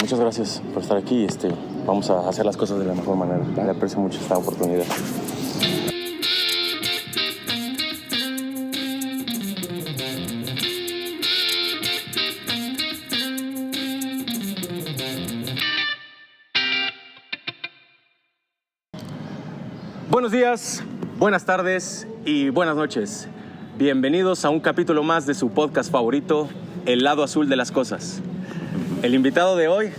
Muchas gracias por estar aquí. Vamos a hacer las cosas de la mejor manera. Le aprecio mucho esta oportunidad. Buenos días, buenas tardes y buenas noches. Bienvenidos a un capítulo más de su podcast favorito, El lado azul de las cosas. El invitado de hoy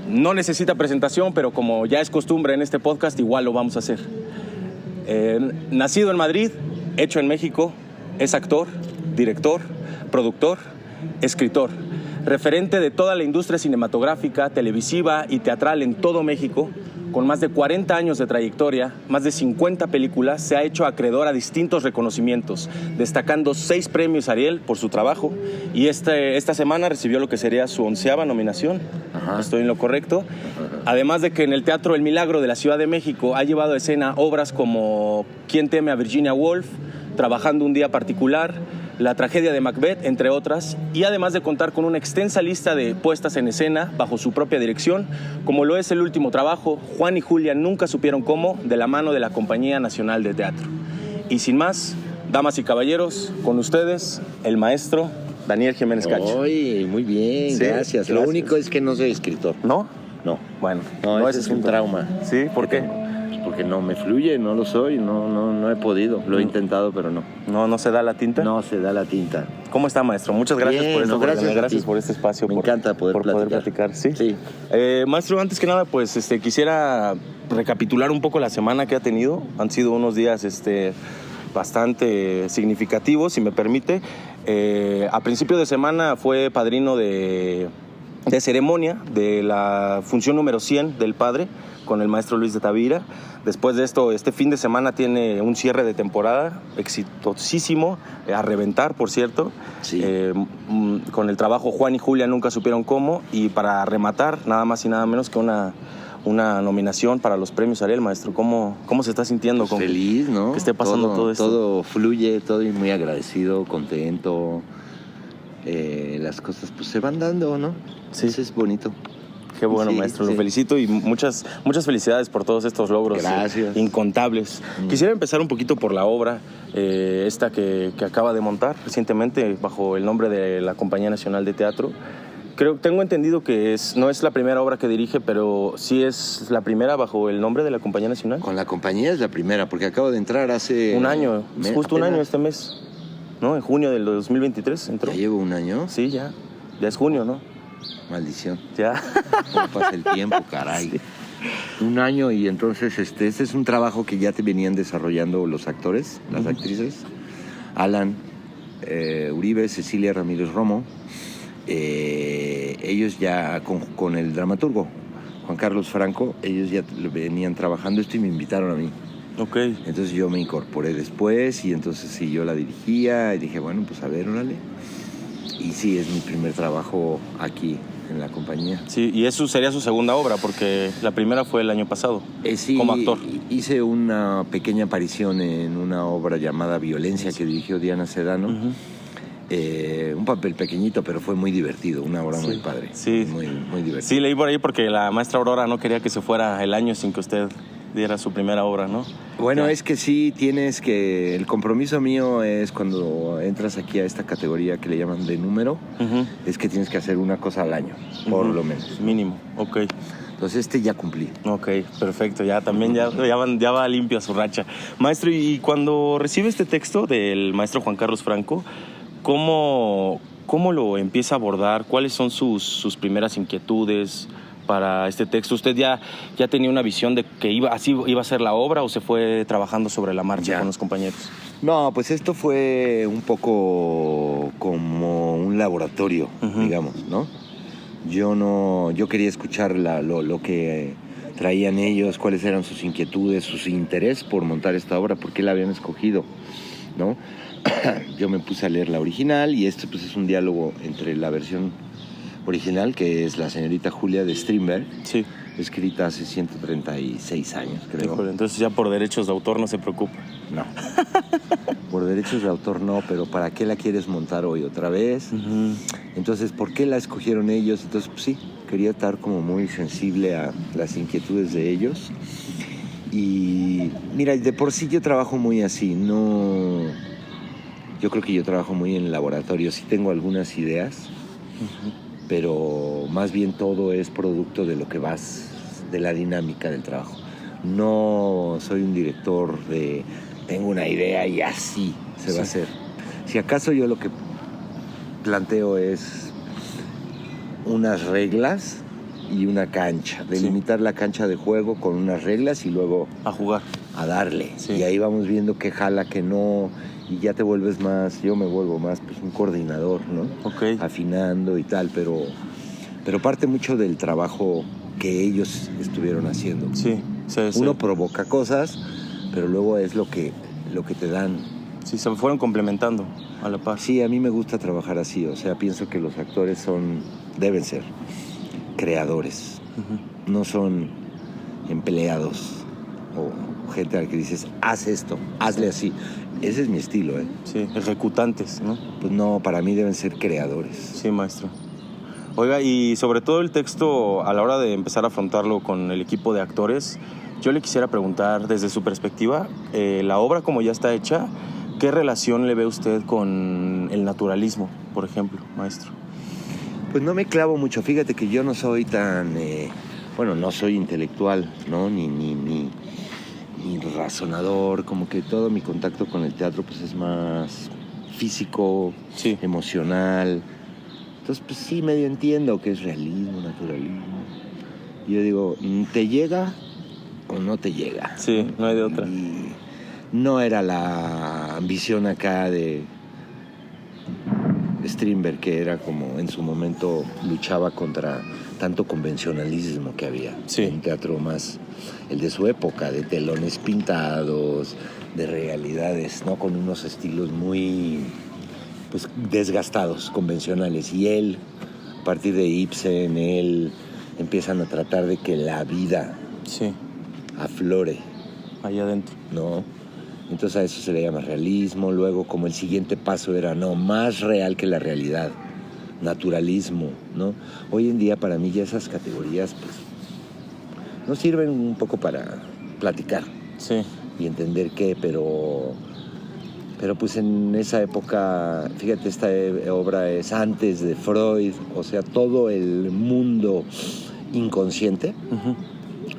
no necesita presentación, pero como ya es costumbre en este podcast, igual lo vamos a hacer. Nacido en Madrid, hecho en México, es actor, director, productor, escritor, referente de toda la industria cinematográfica, televisiva y teatral en todo México. Con más de 40 años de trayectoria, más de 50 películas, se ha hecho acreedor a distintos reconocimientos, destacando 6 premios Ariel por su trabajo, y esta semana recibió lo que sería su 11ª nominación. Ajá. ¿Estoy en lo correcto? Ajá. Además de que en el Teatro El Milagro de la Ciudad de México ha llevado a escena obras como ¿Quién teme a Virginia Woolf?, Trabajando un día particular, La tragedia de Macbeth, entre otras, y además de contar con una extensa lista de puestas en escena bajo su propia dirección, como lo es el último trabajo, Juan y Julia nunca supieron cómo, de la mano de la Compañía Nacional de Teatro. Y sin más, damas y caballeros, con ustedes, el maestro Daniel Jiménez Cacho. Oye, muy bien, sí, gracias. Lo único es que no soy escritor. ¿No? No. Bueno, no ese es un trauma. ¿Sí? ¿Por qué? Porque no me fluye, no lo soy, no he podido. Lo he intentado, pero no. ¿No se da la tinta? No se da la tinta. ¿Cómo está, maestro? Muchas gracias por esto. Gracias por este espacio. Me encanta poder platicar. Sí. Maestro, antes que nada, pues quisiera recapitular un poco la semana que ha tenido. Han sido unos días bastante significativos, si me permite. A principio de semana fue padrino de ceremonia de la función número 100 del Padre con el maestro Luis de Tavira. Después de esto, este fin de semana tiene un cierre de temporada exitosísimo, a reventar, por cierto, sí. Con el trabajo Juan y Julia nunca supieron cómo, y para rematar, nada más y nada menos que una nominación para los premios Ariel. Maestro, ¿cómo se está sintiendo? Pues feliz, ¿no? Que esté pasando todo esto. Todo fluye, todo muy agradecido, contento. Las cosas pues se van dando, ¿no? Sí. Eso es bonito. Qué bueno, sí, maestro, sí. Lo felicito y muchas felicidades por todos estos logros. Gracias. Incontables. Quisiera empezar un poquito por la obra, esta que acaba de montar recientemente bajo el nombre de la Compañía Nacional de Teatro. Tengo entendido que no es la primera obra que dirige, pero sí es la primera bajo el nombre de la Compañía Nacional. Con la compañía es la primera, porque acabo de entrar hace... Un año, justo un año este mes, ¿no? En junio del 2023 entró. ¿Ya llevo un año? Sí, ya es junio, ¿no? Maldición. Ya. ¿Cómo pasa el tiempo, caray? Sí. Un año, y entonces este es un trabajo que ya te venían desarrollando los actores, las actrices. Alan Uribe, Cecilia Ramírez Romo. Ellos ya con el dramaturgo Juan Carlos Franco, ellos ya venían trabajando esto y me invitaron a mí. Ok. Entonces yo me incorporé después y entonces sí, yo la dirigía y dije, bueno, pues a ver, órale. Y sí, es mi primer trabajo aquí en la compañía. Sí, y eso sería su segunda obra, porque la primera fue el año pasado, sí, como actor. Hice una pequeña aparición en una obra llamada Violencia, que dirigió Diana Sedano. Un papel pequeñito, pero fue muy divertido, una obra muy padre. Sí. Muy divertida. Sí, leí por ahí porque la maestra Aurora no quería que se fuera el año sin que usted diera su primera obra, ¿no? Bueno, es que sí, tienes que... El compromiso mío es cuando entras aquí a esta categoría que le llaman de número, es que tienes que hacer una cosa al año, por lo menos. Mínimo, ok. Entonces ya cumplí. Ok, perfecto, ya también ya va limpia su racha. Maestro, y cuando recibe este texto del maestro Juan Carlos Franco, ¿cómo lo empieza a abordar? ¿Cuáles son sus primeras inquietudes para este texto? ¿Usted ya tenía una visión de que así iba a ser la obra, o se fue trabajando sobre la marcha con los compañeros? No, pues esto fue un poco como un laboratorio, digamos, ¿no? Yo quería escuchar lo que traían ellos, cuáles eran sus inquietudes, sus interés por montar esta obra, por qué la habían escogido, ¿no? Yo me puse a leer la original y esto pues es un diálogo entre la versión original, que es La señorita Julia de Strindberg, sí, escrita hace 136 años, creo. Híjole, entonces ya por derechos de autor no se preocupa. No. Por derechos de autor no, pero ¿para qué la quieres montar hoy otra vez? Entonces, ¿por qué la escogieron ellos? Entonces, pues sí, Quería estar como muy sensible a las inquietudes de ellos. Y mira, de por sí yo trabajo muy así, no... Yo creo que yo trabajo muy en el laboratorio, sí tengo algunas ideas, pero más bien todo es producto de lo que vas, de la dinámica del trabajo. No soy un director de tengo una idea y así se va a hacer. Si acaso yo lo que planteo es unas reglas y una cancha, delimitar la cancha de juego con unas reglas y luego a jugar, a darle. Sí. Y ahí vamos viendo qué jala, qué no, y ya te vuelves más, yo me vuelvo más pues un coordinador, ¿no? Ok. Afinando y tal, pero parte mucho del trabajo que ellos estuvieron haciendo. Sí. Uno provoca cosas, pero luego es lo que te dan. Sí, se fueron complementando a la par. Sí, a mí me gusta trabajar así, o sea, pienso que los actores deben ser creadores, no son empleados o gente a la que dices, haz esto, hazle así. Ese es mi estilo, ¿eh? Sí, ejecutantes, ¿no? Pues no, para mí deben ser creadores. Sí, maestro. Oiga, y sobre todo el texto, a la hora de empezar a afrontarlo con el equipo de actores, yo le quisiera preguntar, desde su perspectiva, la obra como ya está hecha, ¿qué relación le ve usted con el naturalismo, por ejemplo, maestro? Pues no me clavo mucho. Fíjate que yo no soy tan... no soy intelectual, ¿no? Ni razonador. Como que todo mi contacto con el teatro pues es más físico, Sí. Emocional. Entonces, pues sí, medio entiendo que es realismo, naturalismo. Y yo digo, ¿te llega o no te llega? Sí, no hay de otra. Y no era la ambición acá de Strindberg, que era como en su momento luchaba contra tanto convencionalismo que había. Sí. Un teatro más el de su época, de telones pintados, de realidades, ¿no? Con unos estilos muy pues desgastados, convencionales. Y él, a partir de Ibsen, él empiezan a tratar de que la vida aflore. Allá adentro. ¿No? Entonces a eso se le llama realismo. Luego, como el siguiente paso era, más real que la realidad. Naturalismo, ¿no? Hoy en día para mí ya esas categorías, pues, nos sirven un poco para platicar. Sí. Y entender qué, pero pues en esa época, fíjate, esta obra es antes de Freud, o sea, todo el mundo inconsciente,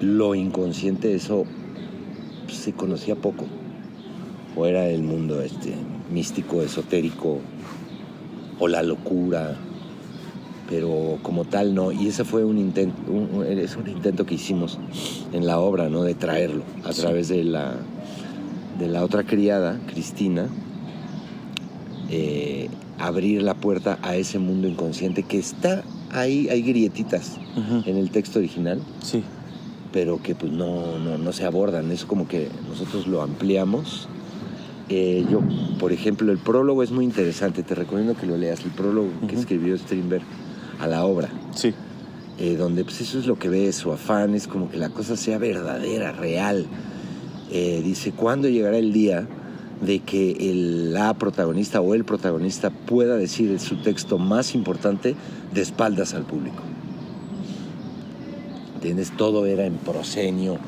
lo inconsciente, eso pues, se conocía poco, o era el mundo místico, esotérico, o la locura, pero como tal no, y ese fue un intento que hicimos en la obra, ¿no? De traerlo a través de la otra criada, Cristina, abrir la puerta a ese mundo inconsciente que está ahí, hay grietitas en el texto original, sí, pero que pues no se abordan, es como que nosotros lo ampliamos. Yo, por ejemplo, el prólogo es muy interesante, te recomiendo que lo leas, el prólogo que escribió Strindberg a la obra. Sí. Donde pues eso es lo que ve, su afán es como que la cosa sea verdadera, real. Dice, ¿cuándo llegará el día de que la protagonista o el protagonista pueda decir su texto más importante de espaldas al público? ¿Entiendes? Todo era en proscenio,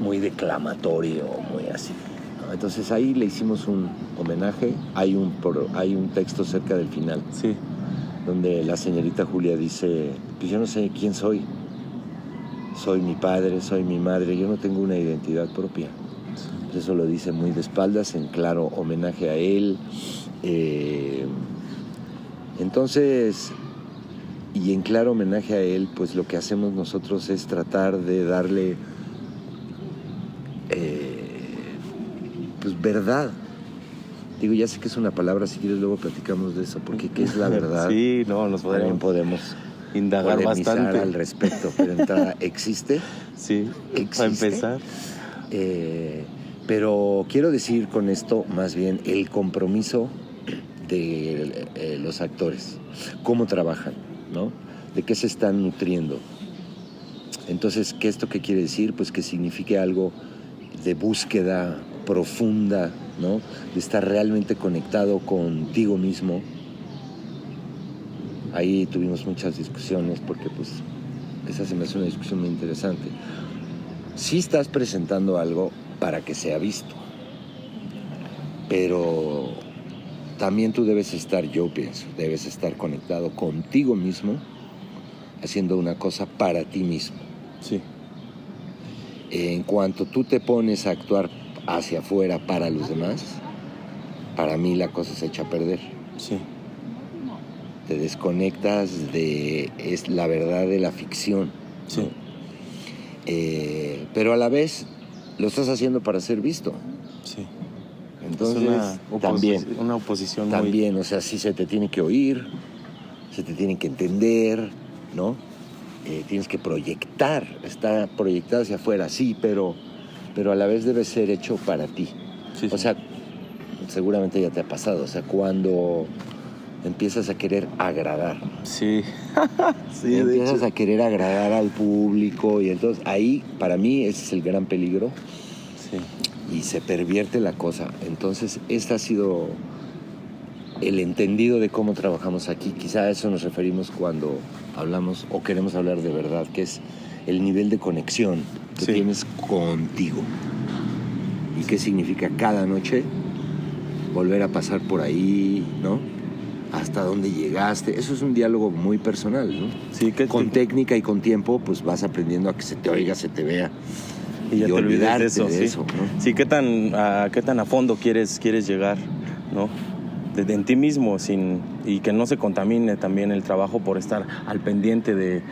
muy declamatorio, muy así, ¿no? Entonces ahí le hicimos un homenaje, hay un texto cerca del final, donde la señorita Julia dice, pues yo no sé quién soy. Soy mi padre, soy mi madre, yo no tengo una identidad propia. Pues eso lo dice muy de espaldas, en claro homenaje a él. Entonces, y en claro homenaje a él, pues lo que hacemos nosotros es tratar de darle pues verdad. Digo, ya sé que es una palabra, si quieres luego platicamos de eso, porque ¿qué es la verdad? Sí, no, nos podemos indagar bastante al respecto, pero entrada, ¿existe? Sí, ¿existe? Para empezar. Pero quiero decir con esto más bien el compromiso de los actores, cómo trabajan, ¿no? De qué se están nutriendo. Entonces, ¿esto qué quiere decir? Pues que signifique algo de búsqueda profunda, ¿no? De estar realmente conectado contigo mismo, Ahí tuvimos muchas discusiones porque pues esa se me hace una discusión muy interesante. Sí estás presentando algo para que sea visto, pero también tú debes estar, yo pienso, debes estar conectado contigo mismo, haciendo una cosa para ti mismo. Sí. En cuanto tú te pones a actuar hacia afuera para los demás, para mí la cosa se echa a perder. Sí. Te desconectas de la verdad de la ficción. Sí. ¿No? Pero a la vez lo estás haciendo para ser visto. Sí. Entonces, es también, una oposición también, o sea, sí se te tiene que oír, se te tiene que entender, ¿no? Tienes que proyectar, está proyectado hacia afuera, sí, pero a la vez debe ser hecho para ti. Sí, sí. O sea, seguramente ya te ha pasado, o sea, cuando empiezas a querer agradar. Sí. Sí, Empiezas a querer agradar al público y entonces ahí, para mí, ese es el gran peligro. Sí. Y se pervierte la cosa. Entonces, este ha sido el entendido de cómo trabajamos aquí. Quizá a eso nos referimos cuando hablamos o queremos hablar de verdad, que es el nivel de conexión que tienes contigo. ¿Y qué significa cada noche volver a pasar por ahí, ¿no? Hasta dónde llegaste. Eso es un diálogo muy personal, ¿no? Sí, con técnica y con tiempo, pues vas aprendiendo a que se te oiga, se te vea. Y ya te olvidarte de eso, ¿no? Sí, ¿qué tan a fondo quieres llegar, ¿no? En ti mismo, y que no se contamine también el trabajo por estar al pendiente de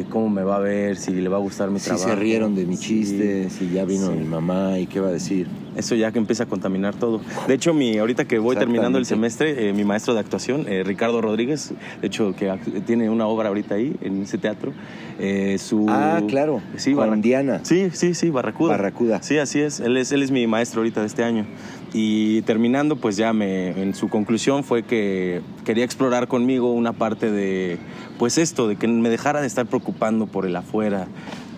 cómo me va a ver, si le va a gustar mi trabajo. Si se rieron de mi chiste, si ya vino mi mamá y qué va a decir. Eso ya que empieza a contaminar todo. De hecho, ahorita que voy terminando el semestre, mi maestro de actuación, Ricardo Rodríguez, de hecho, que tiene una obra ahorita ahí, en ese teatro. Claro, sí, con Diana. Sí, Barracuda. Barracuda. Sí, así es. Él es mi maestro ahorita de este año. Y terminando, pues ya en su conclusión fue que quería explorar conmigo una parte de, pues esto, de que me dejara de estar preocupando por el afuera,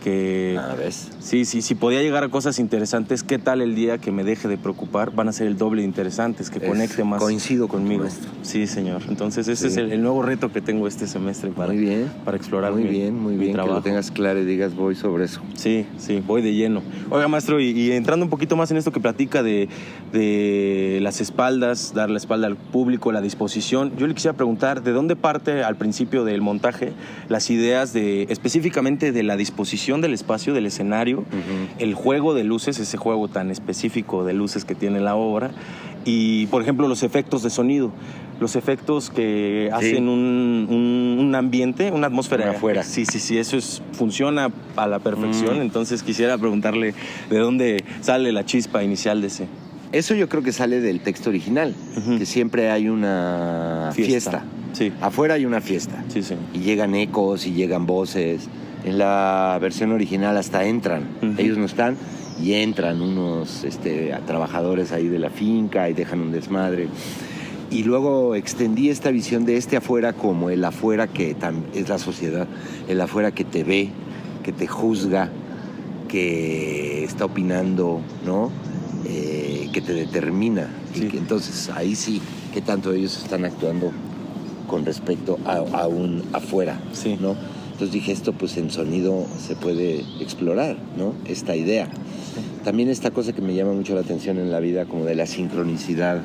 que ¿ves? Sí, podía llegar a cosas interesantes. ¿Qué tal el día que me deje de preocupar? Van a ser el doble de interesantes, que conecte más coincido conmigo. Con esto. Sí, señor. Entonces ese es el nuevo reto que tengo este semestre para explorar muy bien, trabajo. Que lo tengas claro y digas voy sobre eso. Sí, voy de lleno. Oiga, maestro, y entrando un poquito más en esto que platica de las espaldas, dar la espalda al público, la disposición, yo le quisiera preguntar, ¿de dónde parte al principio del montaje las ideas específicamente de la disposición del espacio, del escenario, el juego de luces, ese juego tan específico de luces que tiene la obra, y, por ejemplo, los efectos de sonido, los efectos que hacen un ambiente, una atmósfera afuera? Sí, eso funciona a la perfección. Entonces quisiera preguntarle de dónde sale la chispa inicial de ese. Eso yo creo que sale del texto original, que siempre hay una fiesta. Sí. Afuera hay una fiesta. Sí. Y llegan ecos y llegan voces. En la versión original hasta entran. Ellos no están y entran unos trabajadores ahí de la finca y dejan un desmadre. Y luego extendí esta visión de afuera como el afuera que es la sociedad, el afuera que te ve, que te juzga, que está opinando, ¿no? Que te determina. Sí. Y que entonces ahí sí, qué tanto ellos están actuando con respecto a un afuera, sí. ¿no? Entonces dije, esto pues en sonido se puede explorar, ¿no? Esta idea. Sí. También esta cosa que me llama mucho la atención en la vida, como de la sincronicidad,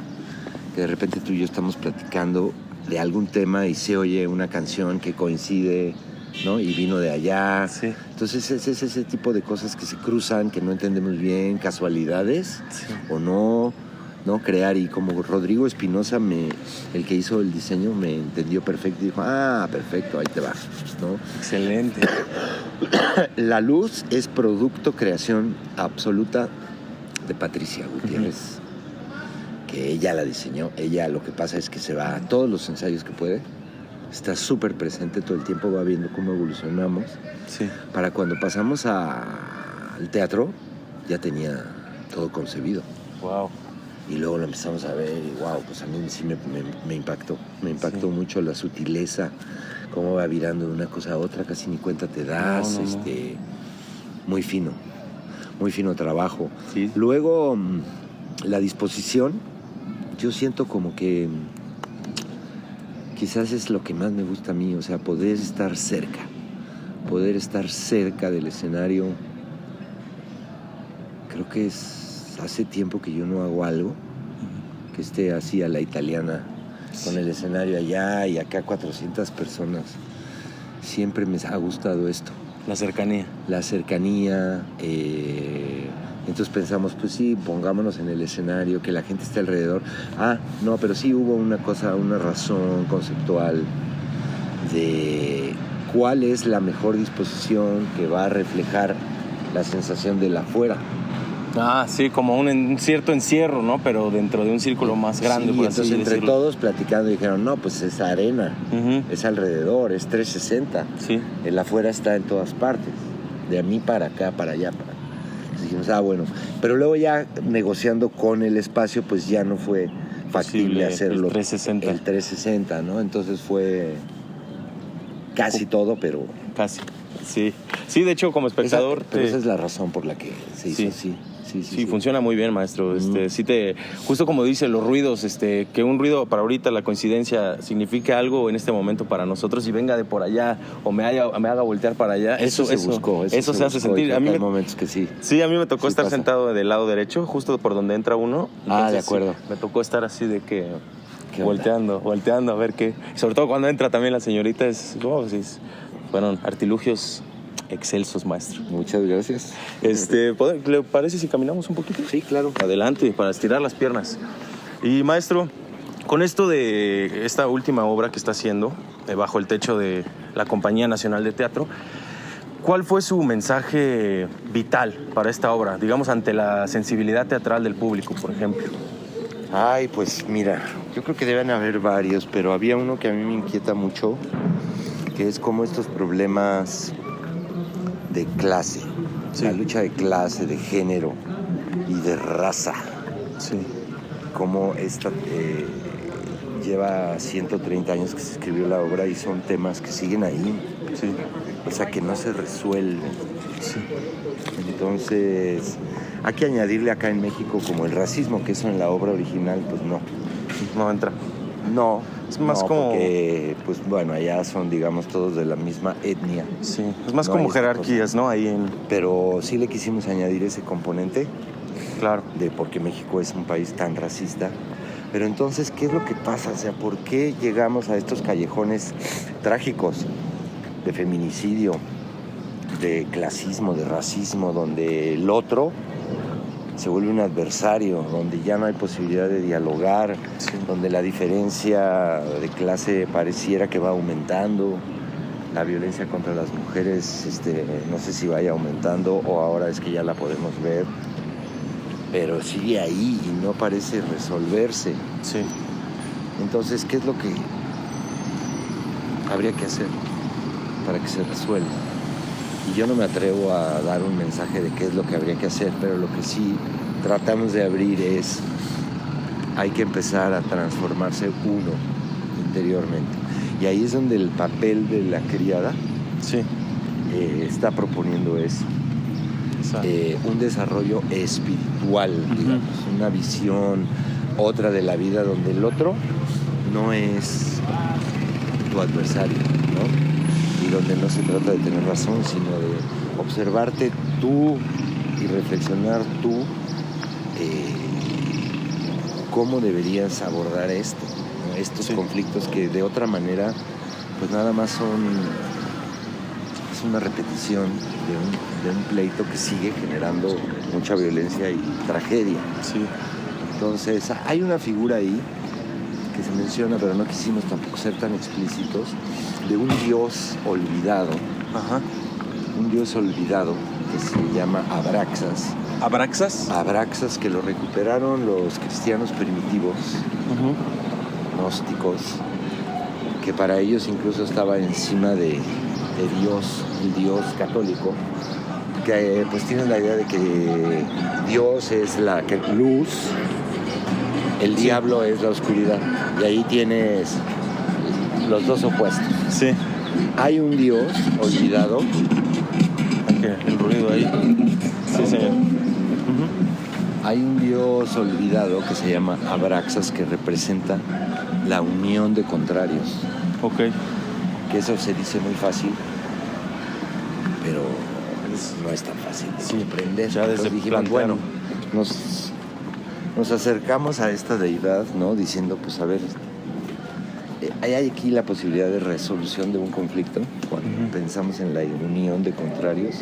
que de repente tú y yo estamos platicando de algún tema y se oye una canción que coincide, ¿no? Y vino de allá. Sí. Entonces es ese tipo de cosas que se cruzan, que no entendemos bien, casualidades o no crear. Y como Rodrigo Espinosa, el que hizo el diseño, me entendió perfecto y dijo, perfecto, ahí te va, ¿no? Excelente. La luz es producto, creación absoluta de Patricia Gutiérrez, que ella la diseñó. Ella, lo que pasa es que se va a todos los ensayos que puede, está súper presente todo el tiempo, va viendo cómo evolucionamos. Sí. Para cuando pasamos al teatro, ya tenía todo concebido. Wow. Y luego lo empezamos a ver y wow, pues a mí sí me impactó. Me impactó mucho la sutileza, cómo va virando de una cosa a otra, casi ni cuenta te das. No. Muy fino trabajo. Sí. Luego, la disposición, yo siento como que quizás es lo que más me gusta a mí, o sea, poder estar cerca del escenario. Creo que hace tiempo que yo no hago algo que esté así a la italiana, con el escenario allá y acá 400 personas. Siempre me ha gustado esto. La cercanía. Entonces pensamos, pues sí, pongámonos en el escenario, que la gente esté alrededor. No, pero sí hubo una razón conceptual de cuál es la mejor disposición que va a reflejar la sensación del afuera. Sí, como un cierto encierro, ¿no? Pero dentro de un círculo más grande, sí, por así entonces entre decirlo. todos platicando dijeron, no, pues es arena, es alrededor, es 360. Sí. El afuera está en todas partes, de a mí para acá, para allá. Entonces dijimos, bueno. Pero luego ya negociando con el espacio, pues ya no fue factible hacerlo. El 360. El 360, ¿no? Entonces fue casi todo, pero... Casi, sí. Sí, de hecho, como espectador... Pero esa es la razón por la que se hizo así. Sí, funciona muy bien, maestro. Justo como dice, los ruidos, que un ruido para ahorita, la coincidencia, signifique algo en este momento para nosotros y venga de por allá o me haga voltear para allá. Eso se buscó. Eso se hace sentir. Hay momentos que sí. Sí, a mí me tocó estar sentado del lado derecho, justo por donde entra uno. Entonces, de acuerdo. Sí, me tocó estar así de que... volteando a ver qué. Sobre todo cuando entra también la señorita, fueron artilugios excelsos, maestro. Muchas gracias. ¿Le parece si caminamos un poquito? Sí, claro. Adelante, para estirar las piernas. Y maestro, con esto de esta última obra que está haciendo, bajo el techo de la Compañía Nacional de Teatro, ¿cuál fue su mensaje vital para esta obra? Digamos, ante la sensibilidad teatral del público, por ejemplo. Pues mira, yo creo que deben haber varios, pero había uno que a mí me inquieta mucho, que es como estos problemas de clase, la lucha de clase, de género y de raza. Sí. Como esta lleva 130 años que se escribió la obra y son temas que siguen ahí. Sí. O sea, que no se resuelven. Sí. Entonces, hay que añadirle acá en México como el racismo, que eso en la obra original, pues no. No entra. No. Es más como... Porque, pues bueno, allá son, digamos, todos de la misma etnia. Sí, es más como jerarquías, ¿no? Pero sí le quisimos añadir ese componente. Claro. De por qué México es un país tan racista. Pero entonces, ¿qué es lo que pasa? O sea, ¿por qué llegamos a estos callejones trágicos de feminicidio, de clasismo, de racismo, donde el otro se vuelve un adversario, donde ya no hay posibilidad de dialogar, donde la diferencia de clase pareciera que va aumentando, la violencia contra las mujeres, no sé si vaya aumentando o ahora es que ya la podemos ver, pero sigue ahí y no parece resolverse. Sí. Entonces, ¿qué es lo que habría que hacer para que se resuelva? Y yo no me atrevo a dar un mensaje de qué es lo que habría que hacer, pero lo que sí tratamos de abrir es, hay que empezar a transformarse uno interiormente. Y ahí es donde el papel de la criada está proponiendo eso. Un desarrollo espiritual, digamos, una visión, otra de la vida donde el otro no es tu adversario, ¿no? Y donde no se trata de tener razón, sino de observarte tú y reflexionar tú cómo deberías abordar esto, ¿no? Estos conflictos que de otra manera pues nada más es una repetición de un pleito que sigue generando mucha violencia y tragedia. Sí. Entonces hay una figura ahí que se menciona, pero no quisimos tampoco ser tan explícitos, de un dios olvidado. Ajá. Un dios olvidado que se llama Abraxas. ¿Abraxas? Abraxas, que lo recuperaron los cristianos primitivos, gnósticos, que para ellos incluso estaba encima de Dios, el Dios católico, que pues tienen la idea de que Dios es la luz, el diablo es la oscuridad, y ahí tienes los dos opuestos. Sí. Hay un Dios olvidado. El ruido ahí. Sí, señor. Hay un Dios olvidado que se llama Abraxas, que representa la unión de contrarios. Ok. Que eso se dice muy fácil, pero no es tan fácil de comprender. Ya desde Entonces dijimos, bueno, nos acercamos a esta deidad, ¿no? Diciendo, pues a ver, hay aquí la posibilidad de resolución de un conflicto cuando pensamos en la unión de contrarios.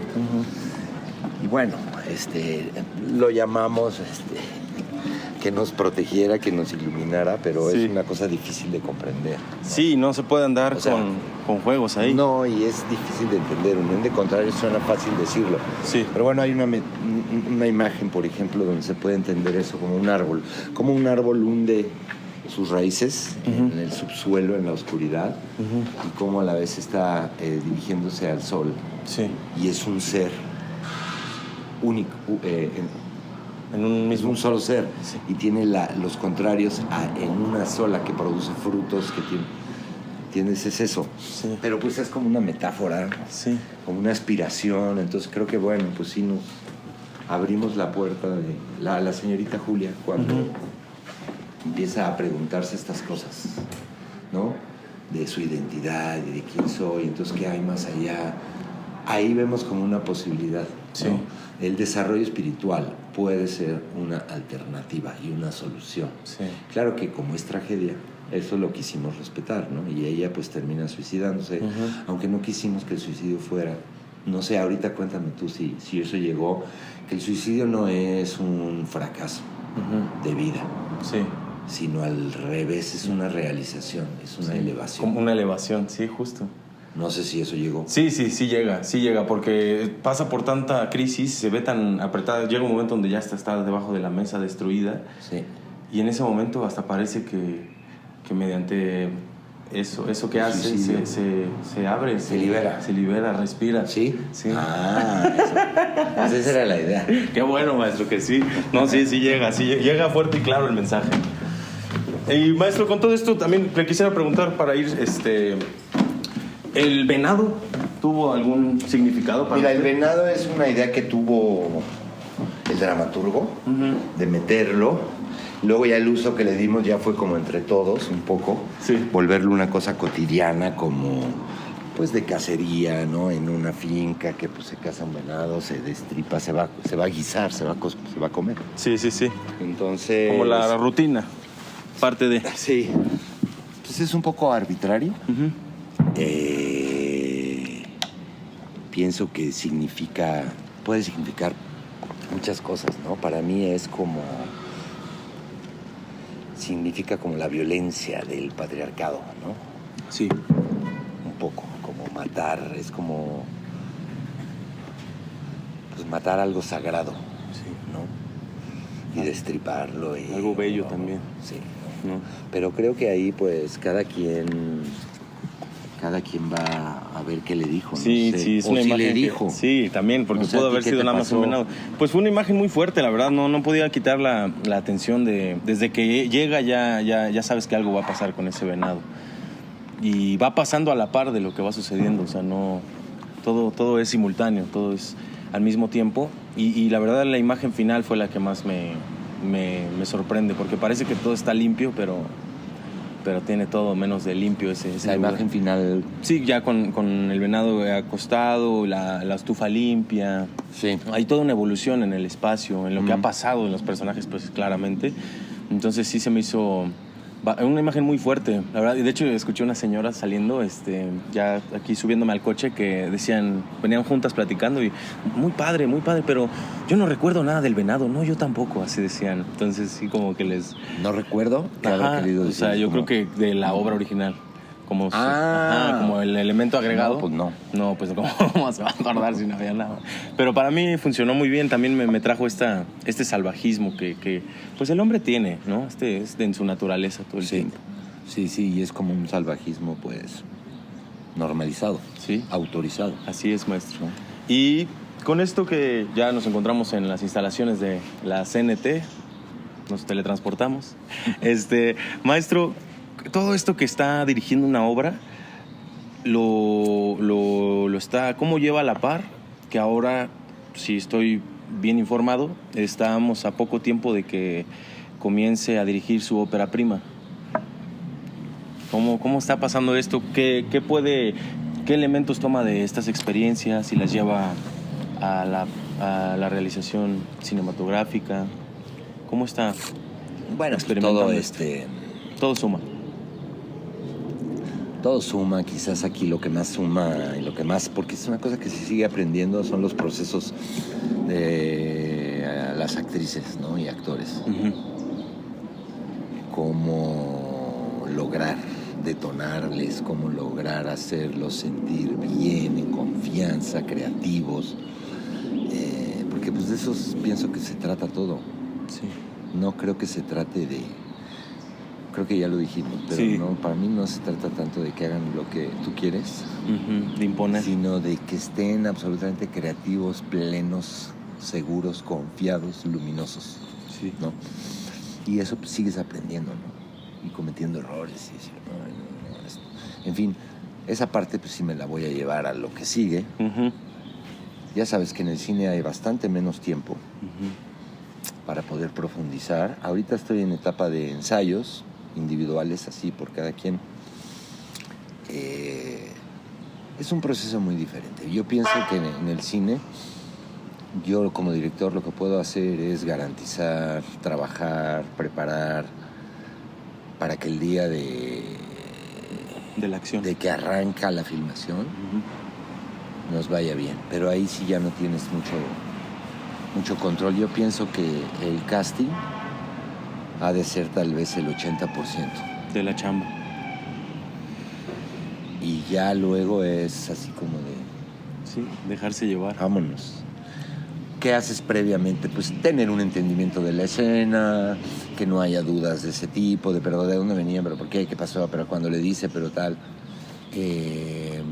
Y bueno, lo llamamos que nos protegiera, que nos iluminara, pero es una cosa difícil de comprender, ¿no? Sí, no se puede andar con juegos ahí. No, y es difícil de entender. Unión de contrarios suena fácil decirlo. Sí. Pero bueno, hay una imagen, por ejemplo, donde se puede entender eso como un árbol. Como un árbol hunde sus raíces en el subsuelo, en la oscuridad, y cómo a la vez está dirigiéndose al sol. Sí. Y es un ser único, en un mismo... un solo ser, y tiene los contrarios en una sola que produce frutos, que tienes es eso. Sí. Pero pues es como una metáfora, como una aspiración. Entonces creo que bueno, pues sí nos abrimos la puerta de la señorita Julia cuando empieza a preguntarse estas cosas, ¿no? De su identidad y de quién soy, entonces qué hay más allá. Ahí vemos como una posibilidad, ¿no? El desarrollo espiritual puede ser una alternativa y una solución. Sí. Claro que como es tragedia, eso lo quisimos respetar, ¿no? Y ella pues termina suicidándose, aunque no quisimos que el suicidio fuera. No sé, ahorita cuéntame tú si eso llegó, que el suicidio no es un fracaso de vida, sino al revés, es una realización, es una elevación. Como una elevación, sí, justo. No sé si eso llegó. Sí llega, porque pasa por tanta crisis, se ve tan apretada, llega un momento donde ya está debajo de la mesa destruida, y en ese momento hasta parece que mediante eso que hace se abre, se libera, respira. ¿Sí? Sí. Pues esa era la idea. Qué bueno, maestro, que sí. No, sí llega fuerte y claro el mensaje. Y maestro, con todo esto también le quisiera preguntar para ir, ¿el venado tuvo algún significado para Mira, usted? el venado es una idea que tuvo el dramaturgo, de meterlo. Luego ya el uso que le dimos ya fue como entre todos, un poco. Volverlo una cosa cotidiana, como pues de cacería, ¿no? En una finca que pues se caza un venado, se destripa, se va a guisar, se va a comer. Sí. Entonces... Como la rutina, parte de... Sí. Pues es un poco arbitrario. Pienso que puede significar muchas cosas, ¿no? Para mí significa como la violencia del patriarcado, ¿no? Sí. Un poco, como matar, es como pues matar algo sagrado, ¿no? Y destriparlo. Algo bello también. Sí. ¿No? Pero creo que ahí pues cada quien va a ver qué le dijo. Sí, no sé. sí, es una imagen. Le dijo. Sí, también, porque No sé, pudo ¿a ti haber qué sido te nada más un pasó? venado. Pues fue una imagen muy fuerte, la verdad, no podía quitar la atención desde que llega ya sabes que algo va a pasar con ese venado. Y va pasando a la par de lo que va sucediendo, o sea, no, todo es simultáneo, todo es al mismo tiempo. Y la verdad la imagen final fue la que más me sorprende, porque parece que todo está limpio, pero tiene todo menos de limpio ese La lugar. imagen final. Sí, ya con el venado acostado, la estufa limpia. Sí. Hay toda una evolución en el espacio, en lo que ha pasado en los personajes, pues claramente. Entonces sí se me hizo una imagen muy fuerte, la verdad. Y de hecho escuché una señora saliendo, ya aquí subiéndome al coche, que venían juntas platicando y muy padre, pero yo no recuerdo nada del venado, no, yo tampoco, así decían. Entonces sí como que les... No recuerdo qué habrá querido decir. O sea, yo creo que de la obra original. Como, como el elemento agregado. No, pues no. No, pues ¿cómo se va a acordar si no había nada? Pero para mí funcionó muy bien. También me trajo este salvajismo que pues el hombre tiene, ¿no? Es en su naturaleza todo el tiempo. Sí, y es como un salvajismo, pues, normalizado. Sí. Autorizado. Así es, maestro. Y con esto que ya nos encontramos en las instalaciones de la CNT, nos teletransportamos. Maestro, todo esto que está dirigiendo una obra, lo está, ¿cómo lleva a la par? Que ahora, si estoy bien informado, estamos a poco tiempo de que comience a dirigir su ópera prima. ¿Cómo está pasando esto? ¿Qué elementos toma de estas experiencias y las lleva a la realización cinematográfica? ¿Cómo está Bueno, experimentando todo esto? Todo suma. Todo suma, quizás aquí lo que más suma y lo que más, porque es una cosa que se sigue aprendiendo, son los procesos de las actrices, ¿no? Y actores. Uh-huh. Cómo lograr detonarles, cómo lograr hacerlos sentir bien, en confianza, creativos. Porque pues de eso pienso que se trata todo. Sí. No creo que se trate de... Creo que ya lo dijimos, pero sí. no, para mí no se trata tanto de que hagan lo que tú quieres, de imponer, sino de que estén absolutamente creativos, plenos, seguros, confiados, luminosos, sí. ¿no? Y eso pues, sigues aprendiendo, ¿no? Y cometiendo errores y decir, no. En fin, esa parte pues sí me la voy a llevar a lo que sigue. Uh-huh. Ya sabes que en el cine hay bastante menos tiempo para poder profundizar. Ahorita estoy en etapa de ensayos individuales, así por cada quien. Es un proceso muy diferente. Yo pienso que en el cine, yo como director lo que puedo hacer es garantizar, trabajar, preparar para que el día de la acción, de que arranca la filmación, nos vaya bien. Pero ahí sí ya no tienes mucho control. Yo pienso que el casting ha de ser tal vez el 80% de la chamba. Y ya luego es así como de... Sí, dejarse llevar. Vámonos. ¿Qué haces previamente? Pues tener un entendimiento de la escena, que no haya dudas de ese tipo, de pero de dónde venía, pero por qué, qué pasó, pero cuando le dice, pero tal. Que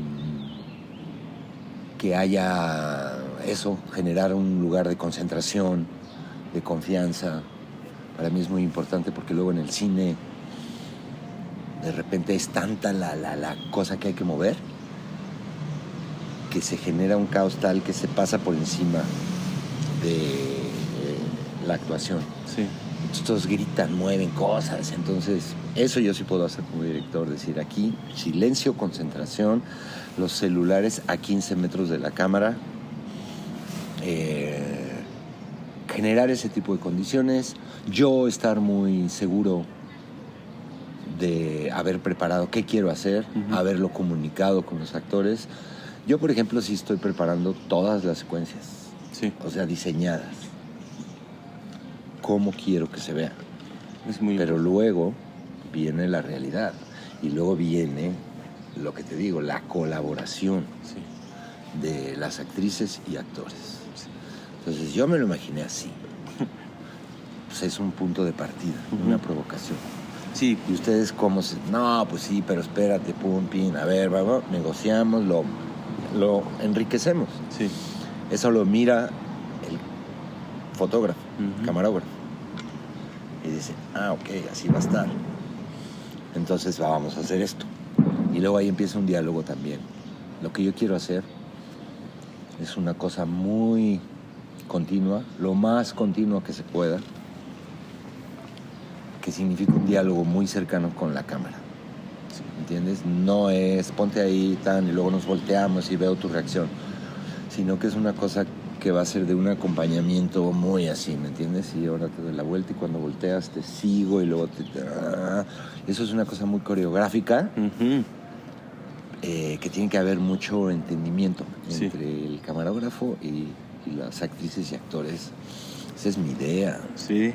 haya eso, generar un lugar de concentración, de confianza. Para mí es muy importante porque luego en el cine de repente es tanta la cosa que hay que mover que se genera un caos tal que se pasa por encima de la actuación. Sí. Entonces todos gritan, mueven cosas. Entonces eso yo sí puedo hacer como director, decir aquí silencio, concentración, los celulares a 15 metros de la cámara, generar ese tipo de condiciones, yo estar muy seguro de haber preparado qué quiero hacer, haberlo comunicado con los actores. Yo, por ejemplo, sí estoy preparando todas las secuencias, sí. O sea, diseñadas, cómo quiero que se vea. Es muy Pero luego viene la realidad y luego viene lo que te digo, la colaboración de las actrices y actores. Sí. Entonces yo me lo imaginé así. Pues es un punto de partida, una provocación. Sí. ¿Y ustedes cómo se...? No, pues sí, pero espérate, pum, pin, a ver, negociamos, lo enriquecemos. Sí. Eso lo mira el fotógrafo, camarógrafo. Y dice, ok, así va a estar. Entonces vamos a hacer esto. Y luego ahí empieza un diálogo también. Lo que yo quiero hacer es una cosa muy continua, lo más continua que se pueda, que significa un diálogo muy cercano con la cámara. ¿Entiendes? No es ponte ahí tan y luego nos volteamos y veo tu reacción, sino que es una cosa que va a ser de un acompañamiento muy así, ¿me entiendes? Y ahora te doy la vuelta y cuando volteas te sigo y luego eso es una cosa muy coreográfica, que tiene que haber mucho entendimiento entre el camarógrafo y las actrices y actores. Esa es mi idea. Sí.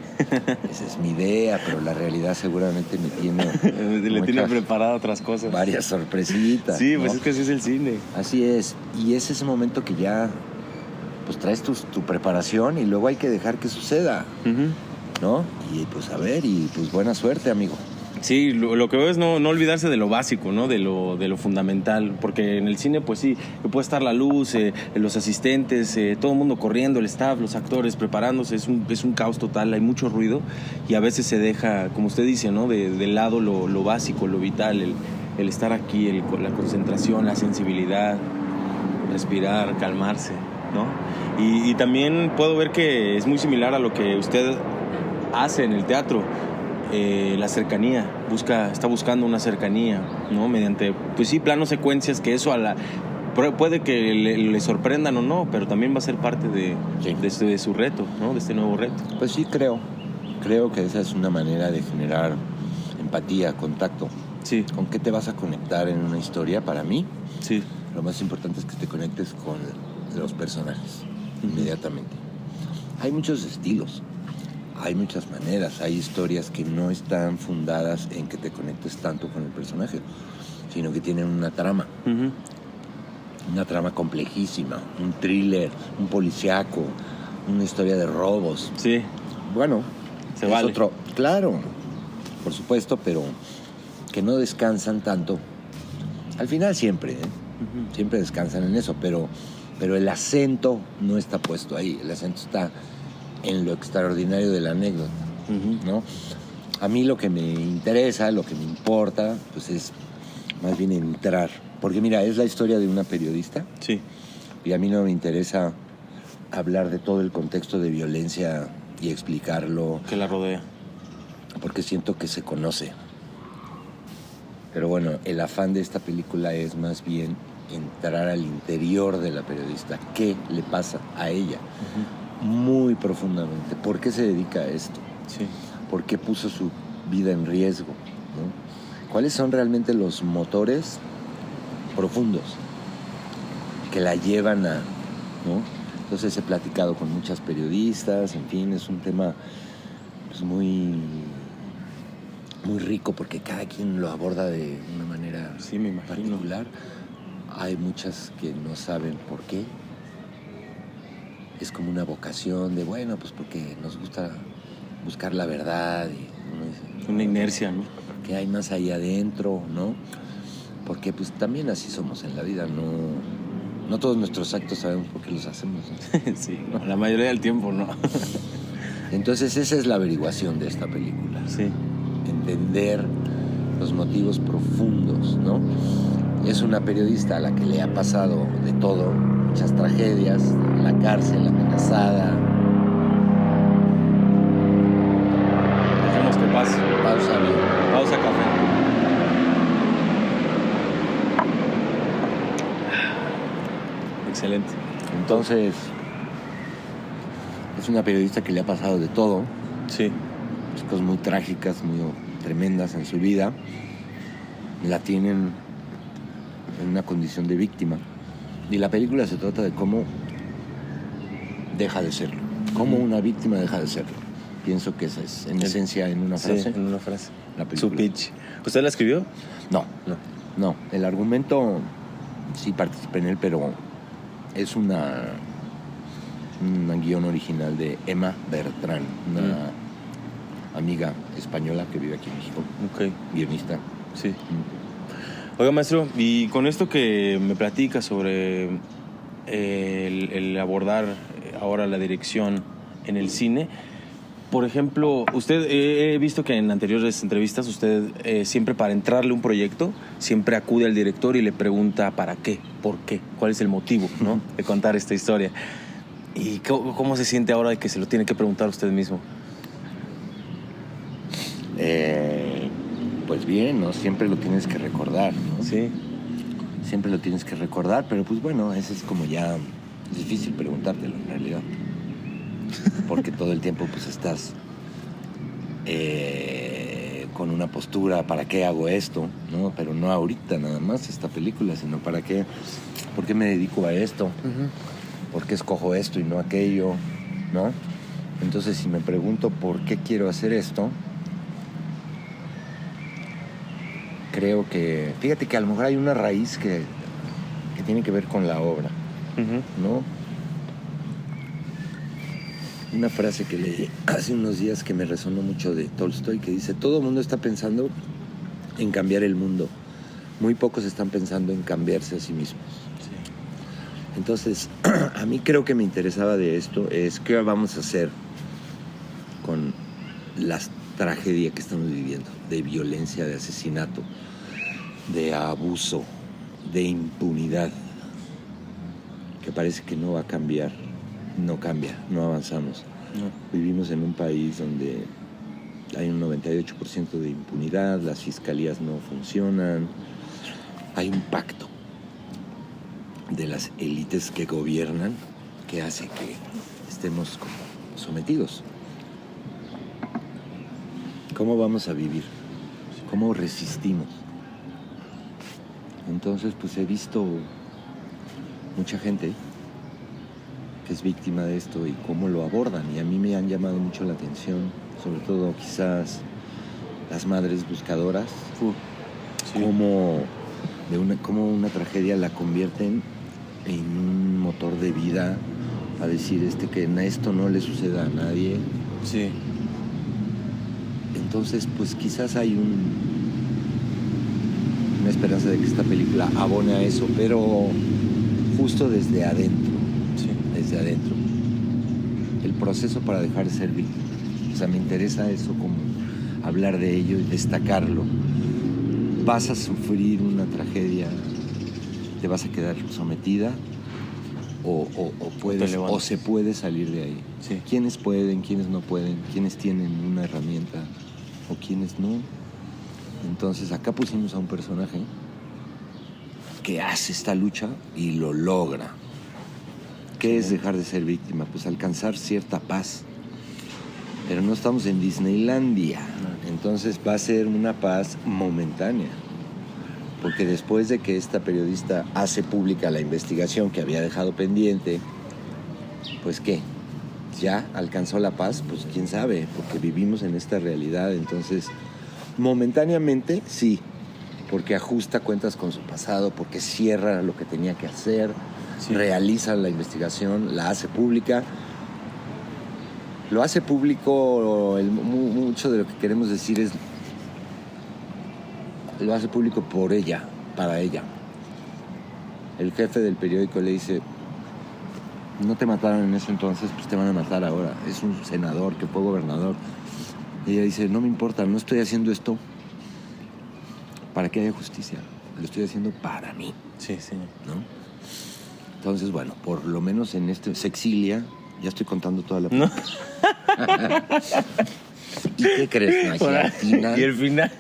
Esa es mi idea, pero la realidad seguramente me tiene... Le tiene preparado otras cosas. Varias sorpresitas. Sí, pues ¿no? es que así es el cine. Así es. Y es ese momento que ya pues traes tu preparación y luego hay que dejar que suceda, ¿no? Y pues a ver, y pues buena suerte, amigo. Sí, lo que veo es no olvidarse de lo básico, ¿no? De lo fundamental, porque en el cine, pues sí, puede estar la luz, los asistentes, todo el mundo corriendo, el staff, los actores preparándose, es un caos total, hay mucho ruido y a veces se deja, como usted dice, ¿no? De lado lo básico, lo vital, el estar aquí, la concentración, la sensibilidad, respirar, calmarse, ¿no? Y también puedo ver que es muy similar a lo que usted hace en el teatro. la cercanía, está buscando una cercanía, ¿no? Mediante, pues sí, planos secuencias, que eso puede que le sorprendan o no, pero también va a ser parte de su reto, ¿no? De este nuevo reto. Pues sí, creo que esa es una manera de generar empatía, contacto. Sí. ¿Con qué te vas a conectar en una historia? Para mí, sí, lo más importante es que te conectes con los personajes inmediatamente. Hay muchos estilos, hay muchas maneras, hay historias que no están fundadas en que te conectes tanto con el personaje, sino que tienen una trama. Una trama complejísima, un thriller, un policíaco, una historia de robos. Sí. Bueno, se vale. Otro, claro, por supuesto, pero que no descansan tanto. Al final siempre, siempre descansan en eso, pero el acento no está puesto ahí. El acento está en lo extraordinario de la anécdota, ¿no? A mí lo que me interesa, lo que me importa, pues es más bien entrar. Porque mira, es la historia de una periodista. Sí. Y a mí no me interesa hablar de todo el contexto de violencia y explicarlo. Que la rodea. Porque siento que se conoce. Pero bueno, el afán de esta película es más bien entrar al interior de la periodista. ¿Qué le pasa a ella? Muy profundamente. ¿Por qué se dedica a esto? Sí. ¿Por qué puso su vida en riesgo? ¿No? ¿Cuáles son realmente los motores profundos que la llevan a, ¿no? Entonces he platicado con muchas periodistas, en fin, es un tema pues muy rico porque cada quien lo aborda de una manera particular. Hay muchas que no saben por qué. Es como una vocación de, bueno, pues porque nos gusta buscar la verdad. Y una inercia, ¿no? Que hay más ahí adentro, ¿no? Porque pues también así somos en la vida, no todos nuestros actos sabemos por qué los hacemos, ¿no? Sí, no, la mayoría del tiempo no. Entonces esa es la averiguación de esta película. Sí. Entender los motivos profundos, ¿no? Es una periodista a la que le ha pasado de todo, muchas tragedias, la cárcel, amenazada. Dejemos que pase. Pausa, amigo. Pausa, café. Excelente. Entonces, es una periodista que le ha pasado de todo. Sí. Cosas muy trágicas, muy tremendas en su vida. La tienen en una condición de víctima. Y la película se trata de cómo deja de serlo. Cómo una víctima deja de serlo. Pienso que esa es, en esencia, en una frase. Sí, en una frase. La película. Su pitch. ¿Usted la escribió? No. El argumento sí participé en él, pero es un guión original de Emma Bertrán, una amiga española que vive aquí en México. Okay. Guionista. Sí. Oiga, maestro, y con esto que me platica sobre el abordar ahora la dirección en el cine, por ejemplo, usted, he visto que en anteriores entrevistas usted siempre para entrarle a un proyecto, siempre acude al director y le pregunta ¿para qué? ¿Por qué? ¿Cuál es el motivo, ¿no? de contar esta historia? ¿Y cómo se siente ahora de que se lo tiene que preguntar usted mismo? Pues bien, ¿no? Siempre lo tienes que recordar, ¿no? Sí. Siempre lo tienes que recordar, pero pues bueno, eso es como ya difícil preguntártelo en realidad. Porque todo el tiempo pues estás con una postura, ¿para qué hago esto? ¿No? Pero no ahorita nada más esta película, sino ¿para qué? ¿Por qué me dedico a esto? ¿Por qué escojo esto y no aquello? ¿No? Entonces si me pregunto por qué quiero hacer esto, creo que, fíjate que a lo mejor hay una raíz que tiene que ver con la obra, ¿no? Una frase que leí hace unos días que me resonó mucho de Tolstoy, que dice, todo el mundo está pensando en cambiar el mundo, muy pocos están pensando en cambiarse a sí mismos. Sí. Entonces, a mí creo que me interesaba de esto es qué vamos a hacer con la tragedia que estamos viviendo, de violencia, de asesinato, de abuso, de impunidad, que parece que no va a cambiar. No cambia, no avanzamos. No. Vivimos en un país donde hay un 98% de impunidad, las fiscalías no funcionan, hay un pacto de las élites que gobiernan que hace que estemos como sometidos. ¿Cómo vamos a vivir? ¿Cómo resistimos? Entonces, pues he visto mucha gente que es víctima de esto y cómo lo abordan. Y a mí me han llamado mucho la atención, sobre todo quizás las madres buscadoras, Sí. cómo una tragedia la convierten en un motor de vida, a decir que esto no le suceda a nadie. Sí. Entonces, pues quizás hay una esperanza de que esta película abone a eso, pero justo desde adentro. Sí. Desde adentro. El proceso para dejar de ser víctima. O sea, me interesa eso, como hablar de ello y destacarlo. Vas a sufrir una tragedia, te vas a quedar sometida o se puede salir de ahí. Sí. ¿Quiénes pueden, quiénes no pueden? ¿Quiénes tienen una herramienta o quiénes no? Entonces acá pusimos a un personaje que hace esta lucha y lo logra. ¿Qué es dejar de ser víctima? Pues alcanzar cierta paz. Pero no estamos en Disneylandia. Entonces va a ser una paz momentánea. Porque después de que esta periodista hace pública la investigación que había dejado pendiente, pues ¿qué? ¿Ya alcanzó la paz? Pues quién sabe, porque vivimos en esta realidad. Entonces, momentáneamente sí, porque ajusta cuentas con su pasado, porque cierra lo que tenía que hacer, sí. Realiza la investigación, la hace pública. Lo hace público, mucho de lo que queremos decir es, lo hace público por ella, para ella. El jefe del periódico le dice, no te mataron en ese entonces, pues te van a matar ahora. Es un senador que fue gobernador. Y ella dice, no me importa, no estoy haciendo esto para que haya justicia. Lo estoy haciendo para mí. Sí, sí. ¿No? Entonces, bueno, por lo menos en se exilia. Ya estoy contando toda la película. ¿No? ¿Y qué crees, Magia? Al final, ¿Y el final?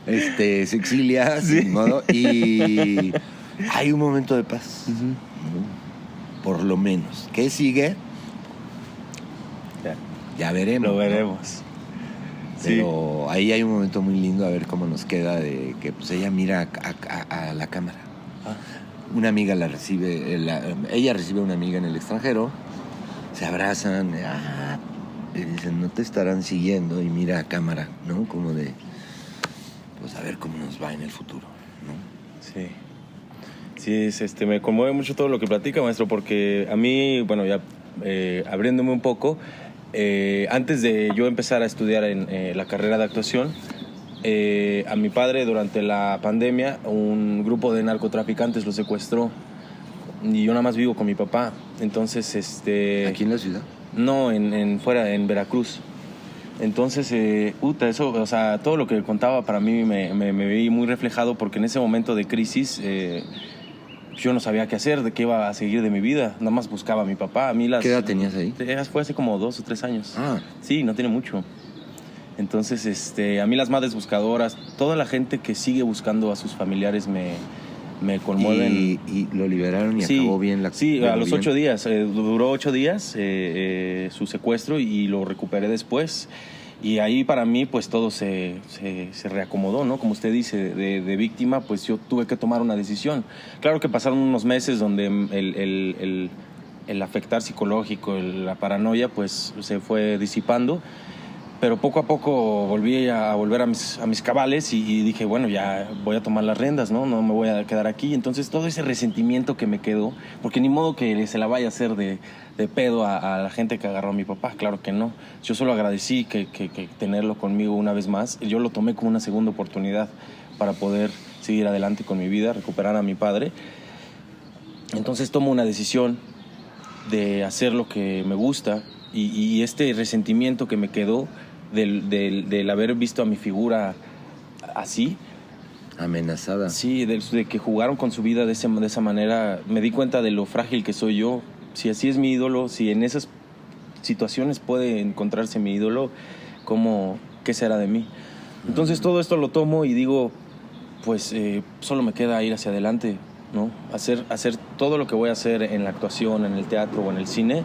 Se exilia, sí. Sin modo, y hay un momento de paz. Uh-huh. Por lo menos. ¿Qué sigue? Ya veremos. Lo veremos. ¿No? Pero sí. Ahí hay un momento muy lindo, a ver cómo nos queda, de que pues ella mira a la cámara. Ah. Una amiga la recibe, ella recibe a una amiga en el extranjero, se abrazan, y dicen, no te estarán siguiendo, y mira a cámara, ¿no? Como de, pues a ver cómo nos va en el futuro, ¿no? Sí. Sí, me conmueve mucho todo lo que platica, maestro, porque a mí, bueno, ya abriéndome un poco, antes de yo empezar a estudiar en la carrera de actuación, a mi padre durante la pandemia un grupo de narcotraficantes lo secuestró y yo nada más vivo con mi papá. Entonces, ¿Aquí en la ciudad? No, fuera, en Veracruz. Entonces, eso, o sea, todo lo que contaba para mí me vi muy reflejado, porque en ese momento de crisis yo no sabía qué hacer, de qué iba a seguir de mi vida. Nada más buscaba a mi papá. ¿Qué edad tenías ahí? Fue hace como 2 o 3 años. Ah. Sí, no tiene mucho. Entonces, a mí las madres buscadoras, toda la gente que sigue buscando a sus familiares me conmueven. ¿Y lo liberaron y acabó bien la... Sí, a los 8 días. Duró 8 días su secuestro y lo recuperé después. Y ahí para mí pues todo se reacomodó, ¿no? Como usted dice, de víctima, pues yo tuve que tomar una decisión. Claro que pasaron unos meses donde el afectar psicológico, la paranoia, pues se fue disipando. Pero poco a poco volví a volver a mis cabales y dije, bueno, ya voy a tomar las riendas, ¿no? No me voy a quedar aquí. Entonces todo ese resentimiento que me quedó, porque ni modo que se la vaya a hacer de pedo a la gente que agarró a mi papá, claro que no. Yo solo agradecí que tenerlo conmigo una vez más. Yo lo tomé como una segunda oportunidad para poder seguir adelante con mi vida, recuperar a mi padre. Entonces tomo una decisión de hacer lo que me gusta y este resentimiento que me quedó del haber visto a mi figura así, amenazada. Sí, de que jugaron con su vida de esa manera, me di cuenta de lo frágil que soy yo. Si así es mi ídolo, si en esas situaciones puede encontrarse mi ídolo, ¿qué será de mí? Entonces todo esto lo tomo y digo, pues solo me queda ir hacia adelante, ¿no? Hacer todo lo que voy a hacer en la actuación, en el teatro o en el cine,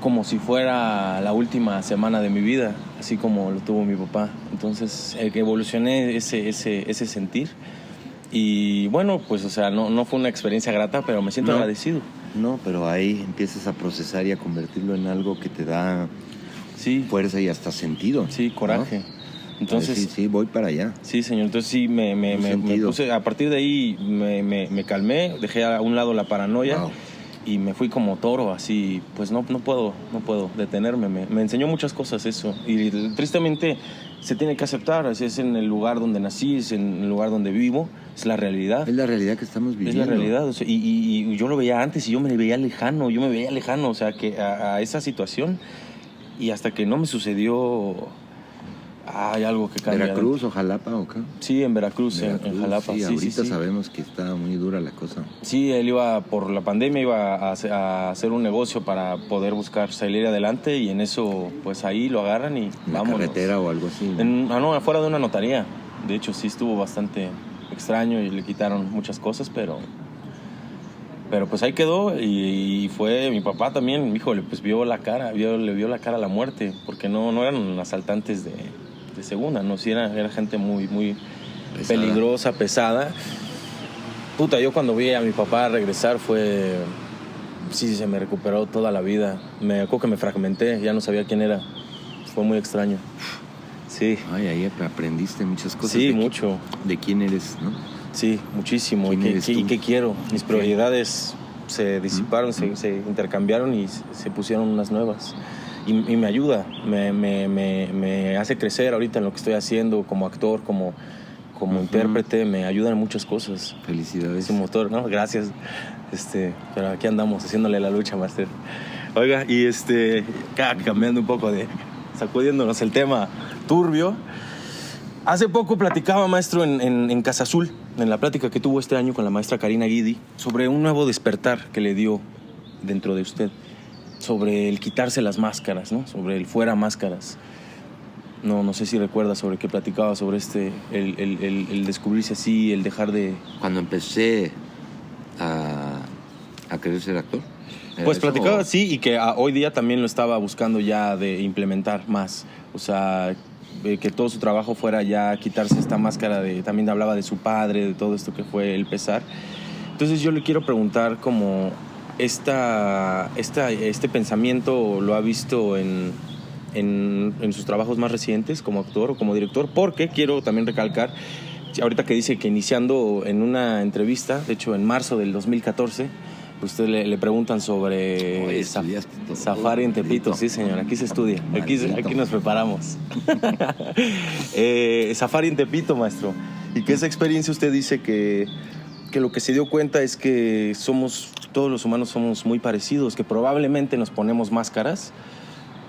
como si fuera la última semana de mi vida, así como lo tuvo mi papá. Entonces evolucioné ese sentir. Y bueno, pues o sea, no fue una experiencia grata, pero me siento agradecido. No, pero ahí empiezas a procesar y a convertirlo en algo que te da fuerza y hasta sentido. Sí, coraje. ¿No? Entonces, sí, voy para allá. Sí, señor. Entonces sí, me puse, a partir de ahí me calmé, dejé a un lado la paranoia. Wow. Y me fui como toro, así, pues no puedo detenerme. Me enseñó muchas cosas eso. Y tristemente se tiene que aceptar. Es en el lugar donde nací, es en el lugar donde vivo. Es la realidad. Es la realidad que estamos viviendo. Es la realidad. O sea, y yo lo veía antes y yo me veía lejano. O sea, que a esa situación. Y hasta que no me sucedió... hay algo que cambia. ¿Veracruz o Jalapa o qué? Sí, en Veracruz. En Jalapa. Sí, ahorita sabemos que está muy dura la cosa. Sí, él por la pandemia iba a hacer un negocio para poder buscar salir adelante y en eso, pues ahí lo agarran y vámonos. ¿En la carretera o algo así? No, afuera de una notaría. De hecho, sí estuvo bastante extraño y le quitaron muchas cosas, pero pues ahí quedó y fue mi papá también, híjole, pues le vio la cara a la muerte, porque no eran asaltantes de segunda, no, sí era gente muy pesada. Peligrosa, pesada. Puta, yo cuando vi a mi papá regresar sí, se me recuperó toda la vida. Me acuerdo que me fragmenté, ya no sabía quién era. Fue muy extraño. Sí. Ay, ahí aprendiste muchas cosas. Sí, mucho. De quién eres, ¿no? Sí, muchísimo. ¿Y qué quiero? Mis prioridades se disiparon, se intercambiaron y se pusieron unas nuevas. Y me ayuda, me hace crecer ahorita en lo que estoy haciendo como actor, como intérprete, me ayuda en muchas cosas. Felicidades. Ese motor, ¿no? Gracias. Pero aquí andamos haciéndole la lucha, Master. Oiga, y cambiando un poco sacudiéndonos el tema turbio. Hace poco platicaba, maestro, en Casa Azul, en la plática que tuvo este año con la maestra Karina Guidi, sobre un nuevo despertar que le dio dentro de usted. Sobre el quitarse las máscaras, ¿no? Sobre el fuera máscaras. No sé si recuerdas sobre qué platicaba, sobre el descubrirse así, el dejar de... Cuando empecé a querer ser actor. Pues platicaba, sí, y que hoy día también lo estaba buscando ya de implementar más. O sea, que todo su trabajo fuera ya quitarse esta máscara también hablaba de su padre, de todo esto que fue el pesar. Entonces yo le quiero preguntar como... Este pensamiento lo ha visto en sus trabajos más recientes como actor o como director, porque quiero también recalcar, ahorita que dice que iniciando en una entrevista, de hecho en marzo del 2014, usted le preguntan sobre Safari en Tepito. Sí, señor, aquí se estudia, aquí nos preparamos. Safari en Tepito, maestro, y que esa experiencia usted dice que lo que se dio cuenta es que todos los humanos somos muy parecidos, que probablemente nos ponemos máscaras,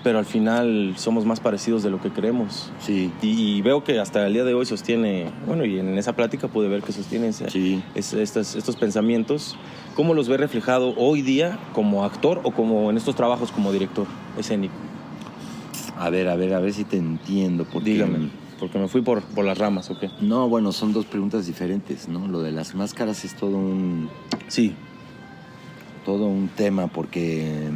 pero al final somos más parecidos de lo que creemos. Sí. Y veo que hasta el día de hoy sostiene, bueno, y en esa plática pude ver que sostiene estos pensamientos. ¿Cómo los ve reflejado hoy día como actor o como en estos trabajos como director escénico? A ver si te entiendo. Dígame. Porque me fui por las ramas, ¿o qué? No, bueno, son dos preguntas diferentes, ¿no? Lo de las máscaras es todo un... Sí. Todo un tema porque...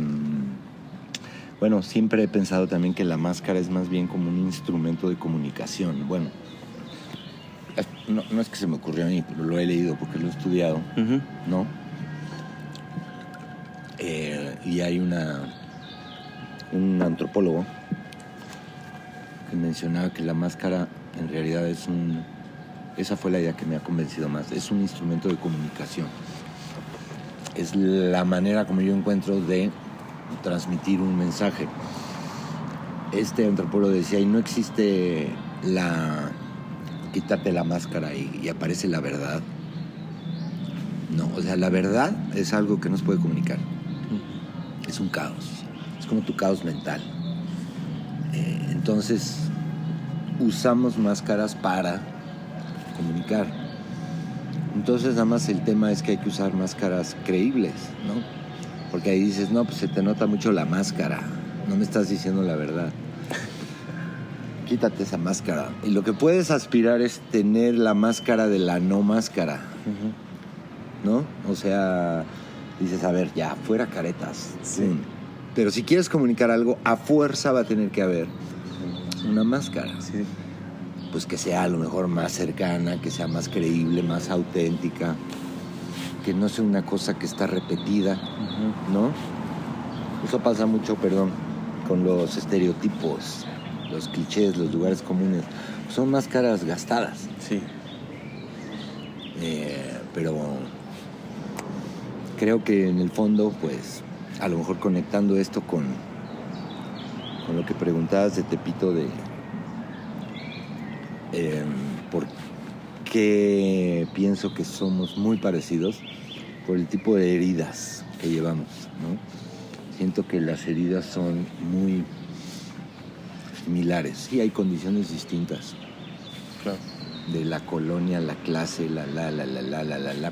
Bueno, siempre he pensado también que la máscara es más bien como un instrumento de comunicación. Bueno, no es que se me ocurrió a mí, pero lo he leído porque lo he estudiado, ¿no? Y hay un antropólogo que mencionaba que la máscara en realidad esa fue la idea que me ha convencido más, es un instrumento de comunicación. Es la manera como yo encuentro de transmitir un mensaje. Este antropólogo decía, y no existe quítate la máscara y aparece la verdad. No, o sea, la verdad es algo que no se puede comunicar. Es un caos, es como tu caos mental. Entonces, usamos máscaras para comunicar. Entonces, nada más el tema es que hay que usar máscaras creíbles, ¿no? Porque ahí dices, no, pues se te nota mucho la máscara, no me estás diciendo la verdad. Quítate esa máscara. Y lo que puedes aspirar es tener la máscara de la no máscara. ¿No? O sea, dices, a ver, ya, fuera caretas. Sí. Pero si quieres comunicar algo, a fuerza va a tener que haber una máscara. Sí. Pues que sea a lo mejor más cercana, que sea más creíble, más auténtica, que no sea una cosa que está repetida, ¿no? Eso pasa mucho, con los estereotipos, los clichés, los lugares comunes. Son máscaras gastadas. Sí. Pero creo que en el fondo, pues, a lo mejor conectando esto con lo que preguntabas de Tepito, de por qué pienso que somos muy parecidos, por el tipo de heridas que llevamos, ¿no? Siento que las heridas son muy similares. Sí, hay condiciones distintas. Claro. De la colonia, la clase,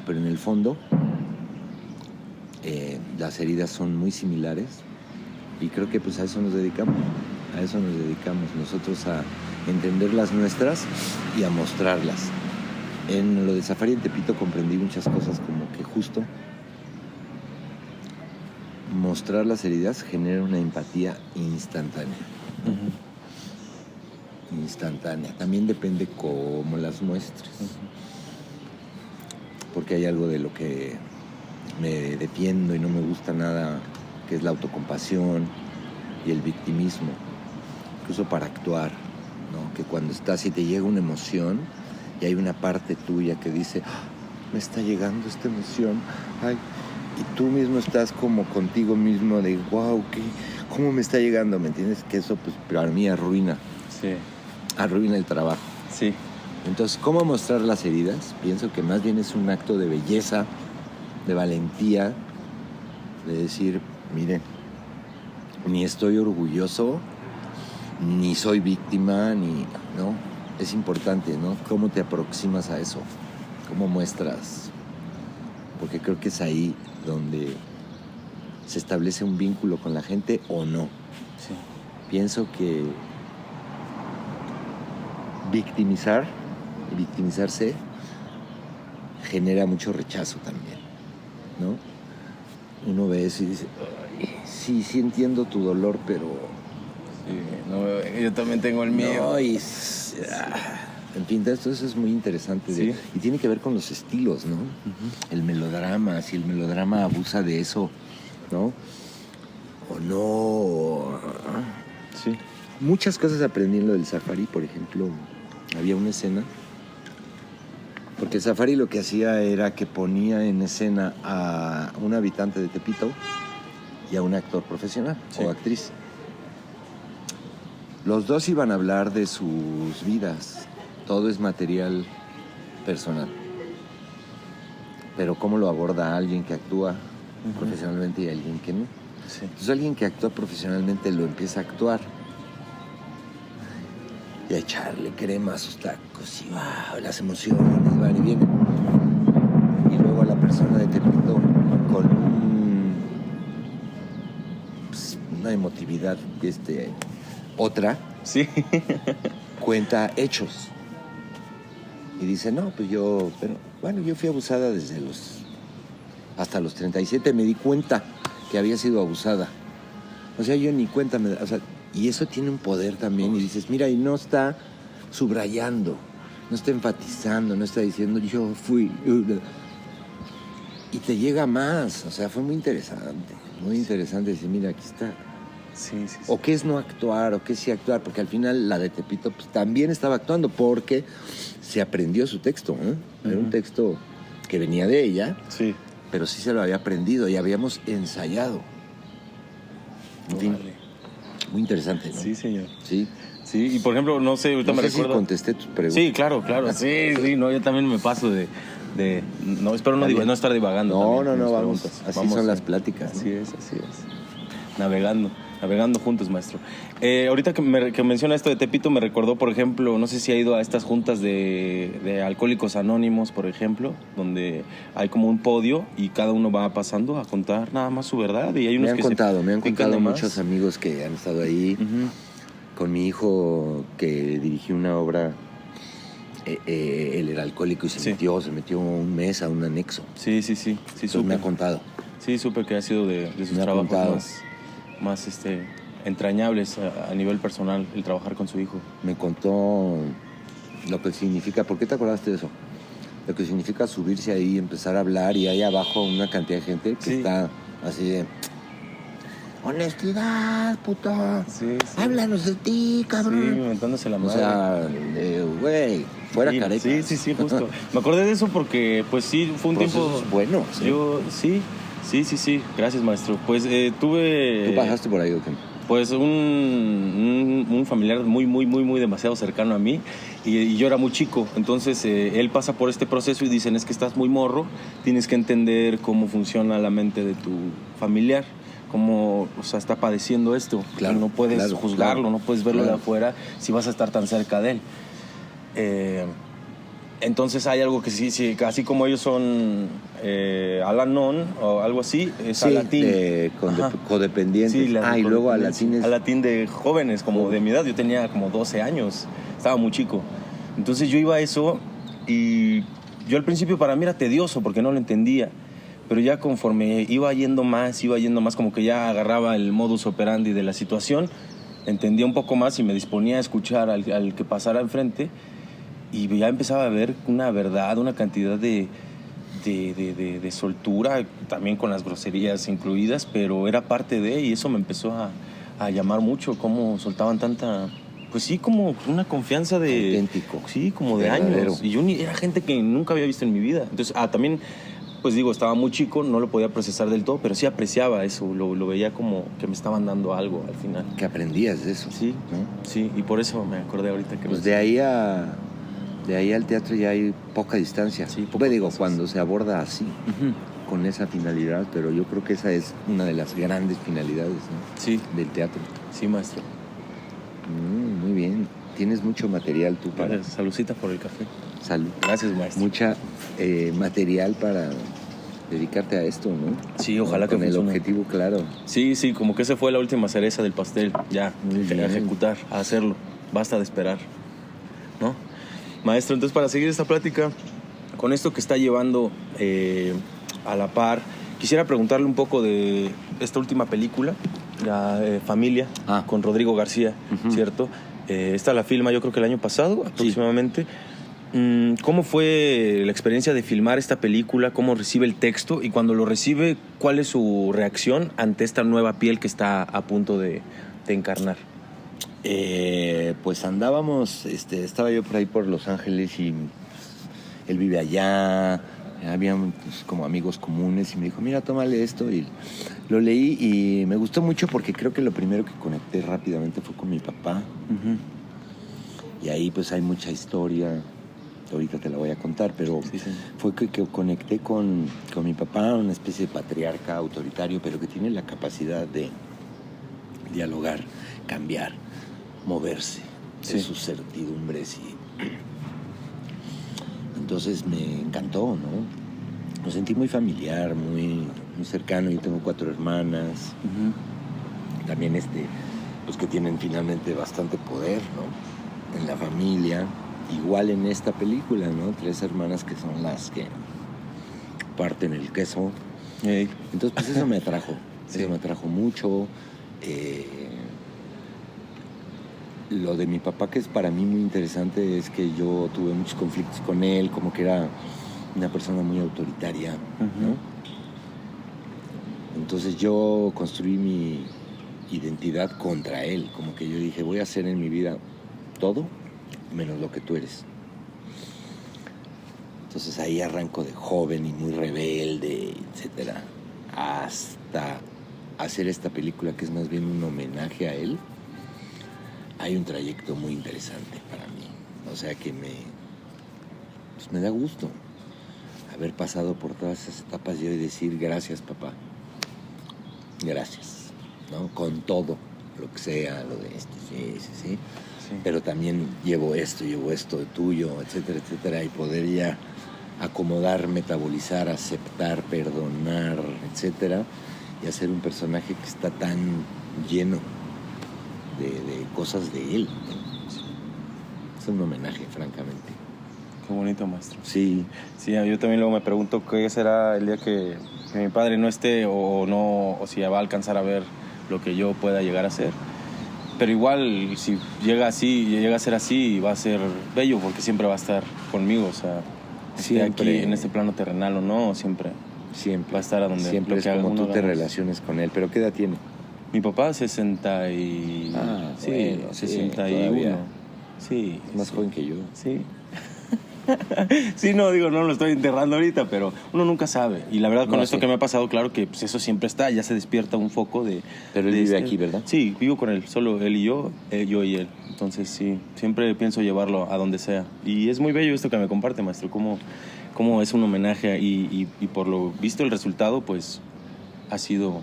pero en el fondo las heridas son muy similares y creo que pues a eso nos dedicamos nosotros, a entender las nuestras y a mostrarlas. En lo de Safari en Tepito comprendí muchas cosas, como que justo mostrar las heridas genera una empatía instantánea. Instantánea. También depende cómo las muestres. Porque hay algo de lo que me defiendo y no me gusta nada, que es la autocompasión y el victimismo, incluso para actuar, ¿no? Que cuando estás y te llega una emoción y hay una parte tuya que dice, me está llegando esta emoción, ay, y tú mismo estás como contigo mismo de, wow, ¿cómo me está llegando? ¿Me entiendes? Que eso pues para mí arruina. Sí. Arruina el trabajo. Sí. Entonces, ¿cómo mostrar las heridas? Pienso que más bien es un acto de belleza, de valentía, de decir, miren, ni estoy orgulloso, ni soy víctima, ¿no? Es importante, ¿no? ¿Cómo te aproximas a eso? ¿Cómo muestras? Porque creo que es ahí donde se establece un vínculo con la gente o no. Sí. Pienso que victimizarse genera mucho rechazo también, ¿no? Uno ve eso y dice, sí entiendo tu dolor, pero... Sí, no, yo también tengo el mío. No, en fin, esto es muy interesante. ¿Sí? Y tiene que ver con los estilos, ¿no? El melodrama, si el melodrama abusa de eso, ¿no? O no. Sí. Muchas cosas aprendí en lo del Safari, por ejemplo, había una escena, porque el Safari lo que hacía era que ponía en escena a un habitante de Tepito y a un actor profesional, sí, o actriz. Los dos iban a hablar de sus vidas, todo es material personal, pero cómo lo aborda alguien que actúa profesionalmente y alguien que no. Sí. Entonces alguien que actúa profesionalmente lo empieza a actuar y a echarle crema a sus tacos y wow, las emociones van y vienen. Y luego a la persona de Tepito con una emotividad otra, sí, cuenta hechos y dice, no, pues yo fui abusada hasta los 37, me di cuenta que había sido abusada. O sea, yo ni cuenta me da, o sea, y eso tiene un poder también. Y dices, mira, y no está subrayando, no está enfatizando, no está diciendo yo fui. Y te llega más. O sea, fue muy interesante decir, mira, aquí está. Sí. O qué es no actuar, o qué es sí actuar, porque al final la de Tepito pues, también estaba actuando porque se aprendió su texto, ¿eh? Era un texto que venía de ella, sí, pero sí se lo había aprendido y habíamos ensayado. En fin, muy interesante, ¿no? Sí, señor. Sí. Sí, y por ejemplo, no sé, ahorita me recuerdo... si contesté tus preguntas. Sí, claro. Sí, no, yo también me paso de no, espero no estar divagando. No, vamos. Así son las pláticas. Así es. Navegando. navegando juntos, maestro. Ahorita que menciona esto de Tepito, me recordó, por ejemplo, no sé si ha ido a estas juntas de Alcohólicos Anónimos, por ejemplo, donde hay como un podio y cada uno va pasando a contar nada más su verdad. Y hay unos me han que contado de más. muchos amigos que han estado ahí. Uh-huh. Con mi hijo que dirigió una obra, él era alcohólico y se metió un mes a un anexo. Sí, Entonces me ha contado. Sí, supe que ha sido de sus trabajos más entrañables a nivel personal, el trabajar con su hijo. Me contó lo que significa. ¿Por qué te acordaste de eso? Lo que significa subirse ahí, empezar a hablar y ahí abajo una cantidad de gente que está así de... Honestidad, puto. Sí. Háblanos de ti, cabrón. Sí, inventándose la madre. O sea, güey, fuera careca. Sí, justo. Me acordé de eso porque, pues sí, fue un tiempo... Eso es bueno. Sí. Sí. Gracias, maestro. Pues tuve... ¿Tú pasaste por ahí o qué? Pues un familiar muy demasiado cercano a mí y yo era muy chico. Entonces él pasa por este proceso y dicen, es que estás muy morro, tienes que entender cómo funciona la mente de tu familiar. Cómo, o sea, está padeciendo esto. Claro, no puedes juzgarlo, no puedes verlo de afuera si vas a estar tan cerca de él. Entonces hay algo que sí, así como ellos son Al-Anon o algo así, es Alatín. Codependientes. Y luego Alatín es... Alatín de jóvenes, como de mi edad. Yo tenía como 12 años, estaba muy chico. Entonces yo iba a eso y yo al principio para mí era tedioso porque no lo entendía. Pero ya conforme iba yendo más, como que ya agarraba el modus operandi de la situación, entendía un poco más y me disponía a escuchar al que pasara enfrente y ya empezaba a ver una verdad, una cantidad de soltura, también con las groserías incluidas, pero era parte de, y eso me empezó a llamar mucho, cómo soltaban tanta... Pues sí, como una confianza de... Auténtico. Sí, como de verdadero. Años. Y yo era gente que nunca había visto en mi vida. Entonces, también... Pues digo, estaba muy chico, no lo podía procesar del todo, pero sí apreciaba eso, lo veía como que me estaban dando algo al final. Que aprendías de eso. Sí, ¿no? Sí, y por eso me acordé ahorita que... Pues de ahí al teatro ya hay poca distancia. Sí, cuando se aborda así, con esa finalidad, pero yo creo que esa es una de las grandes finalidades, ¿no? Sí. Del teatro. Sí, maestro. Muy bien. Tienes mucho material tú para... Gracias. Saludcita por el café. Salud. Gracias, maestro. Mucha material para dedicarte a esto, ¿no? Sí, ojalá que funcione. Con el objetivo claro. Sí, como que esa fue la última cereza del pastel. Ya, a ejecutar, a hacerlo. Basta de esperar, ¿no? Maestro, entonces para seguir esta plática, con esto que está llevando a la par, quisiera preguntarle un poco de esta última película, La Familia, con Rodrigo García, ¿cierto? Esta la filma yo creo que el año pasado aproximadamente. Sí. ¿Cómo fue la experiencia de filmar esta película? ¿Cómo recibe el texto? Y cuando lo recibe, ¿cuál es su reacción ante esta nueva piel que está a punto de encarnar? Pues andábamos, estaba yo por ahí por Los Ángeles y pues, él vive allá, había pues, como amigos comunes y me dijo, mira, tómale esto, y lo leí y me gustó mucho porque creo que lo primero que conecté rápidamente fue con mi papá. Y ahí pues hay mucha historia, ahorita te la voy a contar, pero fue que conecté con mi papá, una especie de patriarca autoritario, pero que tiene la capacidad de dialogar, cambiar, moverse de sus certidumbres. Y entonces me encantó, ¿no? Me sentí muy familiar, muy cercano. Yo tengo 4 hermanas, también pues que tienen finalmente bastante poder, ¿no? En la familia. Igual en esta película, ¿no? 3 hermanas que son las que parten el queso. Entonces, pues eso me atrajo. Eso me atrajo mucho. Lo de mi papá, que es para mí muy interesante, es que yo tuve muchos conflictos con él, como que era una persona muy autoritaria, ¿no? Entonces yo construí mi identidad contra él, como que yo dije, voy a hacer en mi vida todo menos lo que tú eres. Entonces ahí arranco de joven y muy rebelde, etcétera, hasta hacer esta película que es más bien un homenaje a él. Hay un trayecto muy interesante para mí, o sea que me da gusto haber pasado por todas esas etapas y hoy decir gracias, papá, gracias, ¿no? Con todo, lo que sea, lo de sí. Sí. Pero también llevo esto de tuyo, etcétera, etcétera, y poder ya acomodar, metabolizar, aceptar, perdonar, etcétera, y hacer un personaje que está tan lleno de cosas de él, ¿no? Es un homenaje, francamente. Qué bonito, maestro. Sí. Sí, yo también luego me pregunto qué será el día que mi padre no esté o no, o si va a alcanzar a ver lo que yo pueda llegar a ser. Pero igual, si llega a ser así, va a ser bello porque siempre va a estar conmigo, o sea, esté aquí en este plano terrenal o no, siempre va a estar a donde siempre lo es que como tú uno te hagamos. relaciones con él. ¿Pero qué edad tiene? Mi papá 60 y... sí, bueno, 61. todavía. Sí. Es más joven que yo. Sí. Sí, no lo estoy enterrando ahorita, pero uno nunca sabe. Y la verdad, con esto que me ha pasado, claro que pues, eso siempre está, ya se despierta un foco de... Pero él vive aquí, ¿verdad? Sí, vivo con él, solo él y yo y él. Entonces sí, siempre pienso llevarlo a donde sea. Y es muy bello esto que me comparte, maestro, cómo es un homenaje y por lo visto el resultado, pues, ha sido...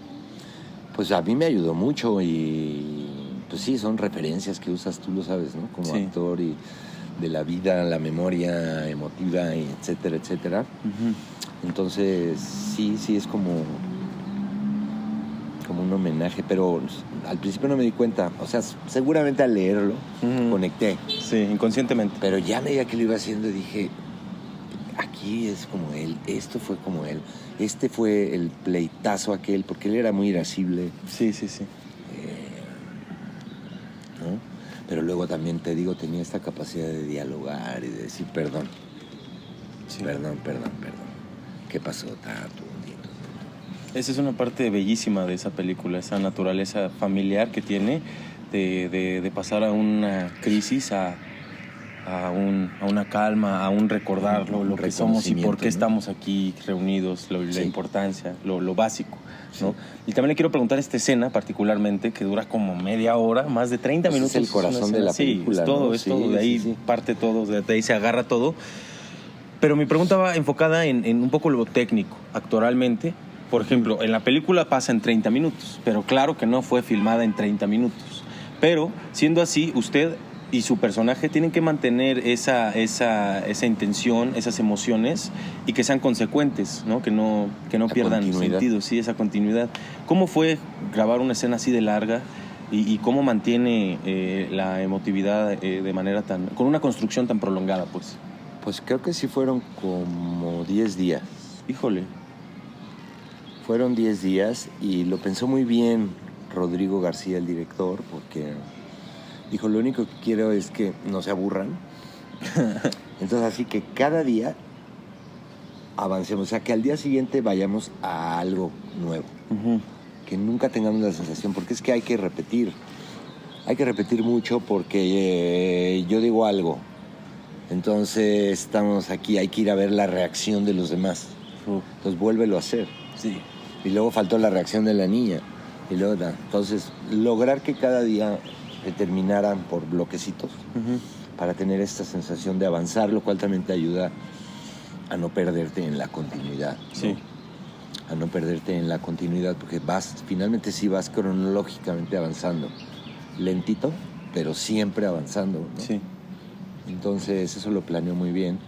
Pues a mí me ayudó mucho y pues sí, son referencias que usas, tú lo sabes, ¿no? Como actor y de la vida, la memoria emotiva, y etcétera, etcétera. Uh-huh. Entonces, sí, es como un homenaje, pero al principio no me di cuenta. O sea, seguramente al leerlo, conecté. Sí, inconscientemente. Pero ya a medida que lo iba haciendo dije, aquí es como él, esto fue como él, este fue el pleitazo aquel, porque él era muy irascible. Sí. ¿No? Pero luego también te digo, tenía esta capacidad de dialogar y de decir perdón. Sí. Perdón. ¿Qué pasó? Esa es una parte bellísima de esa película, esa naturaleza familiar que tiene de pasar a una crisis a una calma, a un recordar lo que somos y por qué estamos aquí reunidos, la importancia, lo básico, ¿no? Y también le quiero preguntar esta escena particularmente, que dura como media hora, más de 30 minutos. Es el corazón de la película. Sí, es todo, ¿no? es todo, de ahí parte todo, de ahí se agarra todo. Pero mi pregunta va enfocada en un poco lo técnico, actoralmente. Por ejemplo, en la película pasa en 30 minutos, pero claro que no fue filmada en 30 minutos. Pero, siendo así, usted y su personaje tienen que mantener esa intención, esas emociones, y que sean consecuentes, ¿no? Que no pierdan sentido, sí, esa continuidad. ¿Cómo fue grabar una escena así de larga y cómo mantiene la emotividad de manera con una construcción tan prolongada, pues? Pues creo que sí fueron como 10 días. Híjole. Fueron 10 días y lo pensó muy bien Rodrigo García, el director, porque dijo, lo único que quiero es que no se aburran. Entonces, así que cada día avancemos, o sea, que al día siguiente vayamos a algo nuevo. Uh-huh. Que nunca tengamos la sensación, porque es que hay que repetir mucho porque yo digo algo. Entonces, estamos aquí, hay que ir a ver la reacción de los demás. Entonces, vuélvelo a hacer. Sí. Y luego faltó la reacción de la niña. Y luego, entonces, lograr que cada día se terminaran por bloquecitos, para tener esta sensación de avanzar, lo cual también te ayuda a no perderte en la continuidad, ¿no? Sí. A no perderte en la continuidad, porque finalmente sí vas cronológicamente avanzando. Lentito, pero siempre avanzando, ¿no? Sí. Entonces, eso lo planeó muy bien.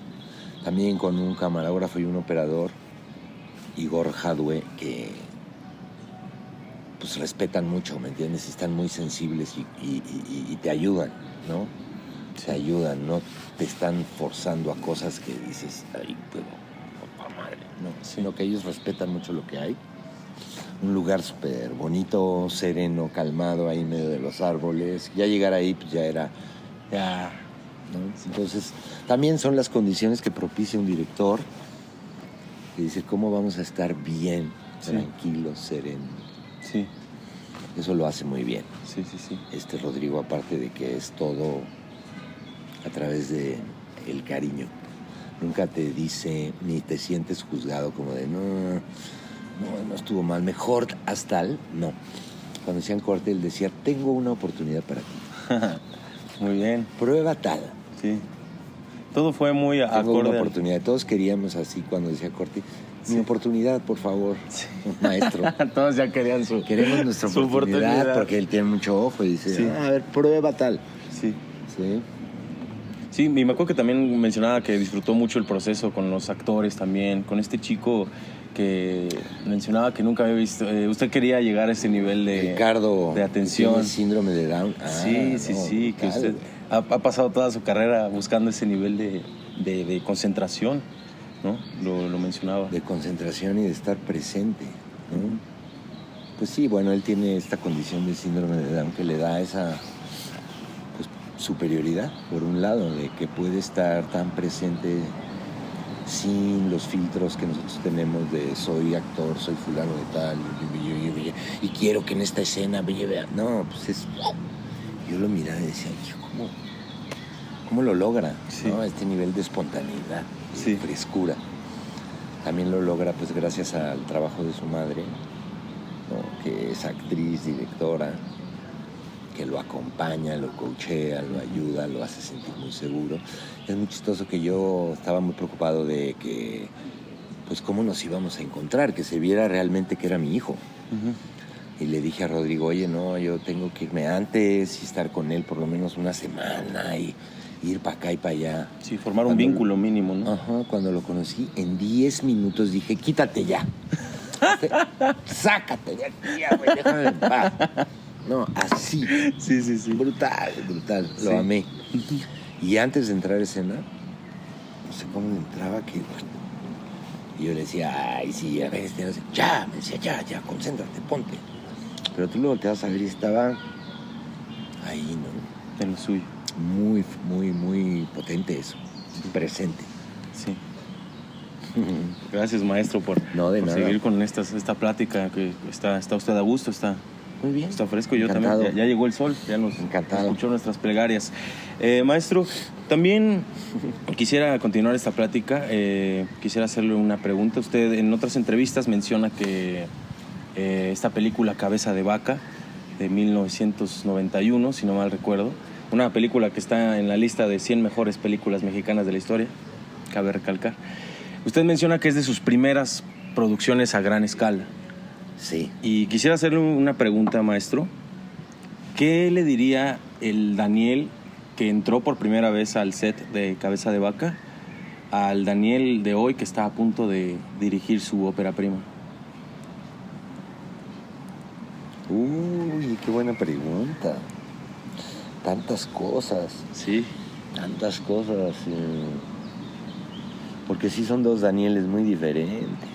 También con un camarógrafo y un operador, Igor Jadwe, que pues respetan mucho, ¿me entiendes? Y están muy sensibles y te ayudan, ¿no? Sí. Te ayudan, no te están forzando a cosas que dices, ay, pero, madre, no, sino que ellos respetan mucho lo que hay. Un lugar súper bonito, sereno, calmado, ahí en medio de los árboles. Ya llegar ahí, pues ya era, ¿no? Entonces, también son las condiciones que propicia un director, que dice, ¿cómo vamos a estar bien, tranquilos, serenos? Sí. Eso lo hace muy bien. Sí. Rodrigo, aparte de que es todo a través de el cariño. Nunca te dice, ni te sientes juzgado como de, no estuvo mal, mejor haz tal. No. Cuando decían corte, él decía, tengo una oportunidad para ti. Muy bien. Prueba tal. Sí. Todo fue muy acorde. Tengo una oportunidad. Todos queríamos así cuando decía corte, mi oportunidad, por favor, maestro. Todos ya querían Queremos nuestra oportunidad, porque él tiene mucho ojo y dice, Sí. a ver, prueba tal. Sí. Sí. Sí, me acuerdo que también mencionaba que disfrutó mucho el proceso con los actores también, con este chico que mencionaba que nunca había visto. Usted quería llegar a ese nivel Ricardo, de atención. ¿tiene síndrome de Down? Sí, que brutal, usted ha pasado toda su carrera buscando ese nivel de concentración, ¿no? Lo mencionaba. de concentración y de estar presente, ¿no? Pues sí, bueno, él tiene esta condición de síndrome de Down que le da esa pues, superioridad, por un lado, de que puede estar tan presente sin los filtros que nosotros tenemos de soy actor, soy fulano de tal, y quiero que en esta escena me lleve a... No, pues es... Yo lo miraba y decía, ¿cómo lo logra? Sí. ¿No? Este nivel de espontaneidad, Sí. de frescura. También lo logra pues gracias al trabajo de su madre, ¿no? Que es actriz, directora, que lo acompaña, lo coachea, lo ayuda, lo hace sentir muy seguro. Es muy chistoso que yo estaba muy preocupado de que, pues, cómo nos íbamos a encontrar, que se viera realmente que era mi hijo. Uh-huh. Y le dije a Rodrigo, oye, no, yo tengo que irme antes y estar con él por lo menos una semana y ir para acá y para allá. Sí, formar un vínculo mínimo, ¿no? Ajá, cuando lo conocí, en 10 minutos dije, quítate ya. Sácate de aquí, güey, déjame en paz. No, así. Sí. Brutal. Sí. Lo amé. Y antes de entrar a escena, no sé cómo le entraba, que... Y yo le decía, ay, sí, a ver, no sé. Ya, me decía, ya, concéntrate, ponte. Pero tú lo volteabas a ver y estaba ahí, ¿no? En lo suyo. Muy potente eso. Presente. Sí. Gracias, maestro, por nada. seguir con esta plática, que está usted a gusto, está muy bien. Está fresco. Yo encantado. también. Ya llegó el sol, ya nos encantado. Escuchó nuestras plegarias. Maestro, también quisiera continuar esta plática. Quisiera hacerle una pregunta. Usted en otras entrevistas menciona que esta película Cabeza de Vaca, de 1991, si no mal recuerdo, una película que está en la lista de 100 mejores películas mexicanas de la historia, cabe recalcar. Usted menciona que es de sus primeras producciones a gran escala. Sí. Y quisiera hacerle una pregunta, maestro. ¿Qué le diría el Daniel que entró por primera vez al set de Cabeza de Vaca al Daniel de hoy que está a punto de dirigir su ópera prima? Uy, qué buena pregunta. Tantas cosas. Sí. Tantas cosas. Porque sí son dos Danieles muy diferentes.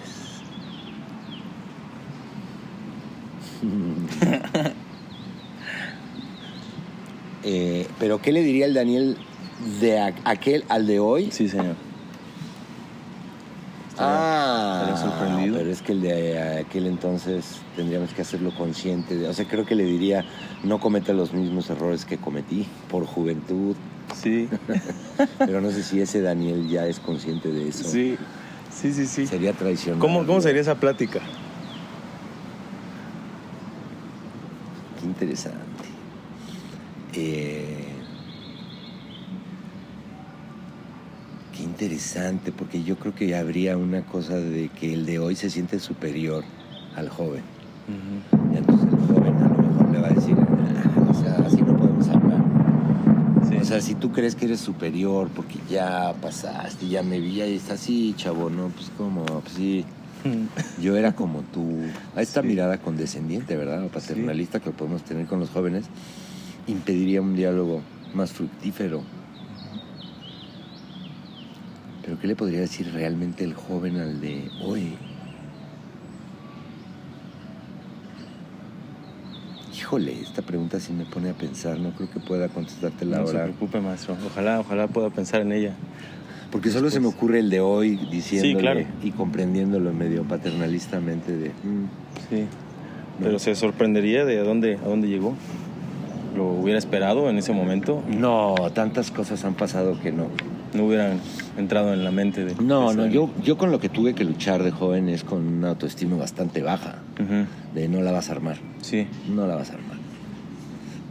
Pero ¿qué le diría el Daniel de aquel al de hoy? Sí, señor. Estaría sorprendido. Pero es que el de aquel entonces tendríamos que hacerlo consciente. O sea, creo que le diría, no cometa los mismos errores que cometí por juventud. Sí. Pero no sé si ese Daniel ya es consciente de eso. Sí. Sería traicionado. ¿Cómo sería esa plática? Qué interesante. Qué interesante, porque yo creo que habría una cosa de que el de hoy se siente superior al joven. Uh-huh. Y entonces el joven a lo mejor le va a decir, o sea, así no podemos hablar. Sí. O sea, si tú crees que eres superior porque ya pasaste, ya me vi, ahí está así, chavo, ¿no? Pues como, pues sí, yo era como tú. A esta mirada condescendiente, ¿verdad? O paternalista que podemos tener con los jóvenes, impediría un diálogo más fructífero. Pero ¿qué le podría decir realmente el joven al de hoy? Híjole, esta pregunta sí me pone a pensar. No creo que pueda contestártela ahora. No se preocupe, maestro. Ojalá pueda pensar en ella. Porque solo se me ocurre el de hoy diciéndole Sí, claro. y comprendiéndolo medio paternalistamente de... Sí, pero se sorprendería de a dónde llegó. ¿Lo hubiera esperado en ese momento? No, tantas cosas han pasado que no. No hubieran entrado en la mente de... No, yo con lo que tuve que luchar de joven es con una autoestima bastante baja. Uh-huh. De no la vas a armar. Sí. No la vas a armar.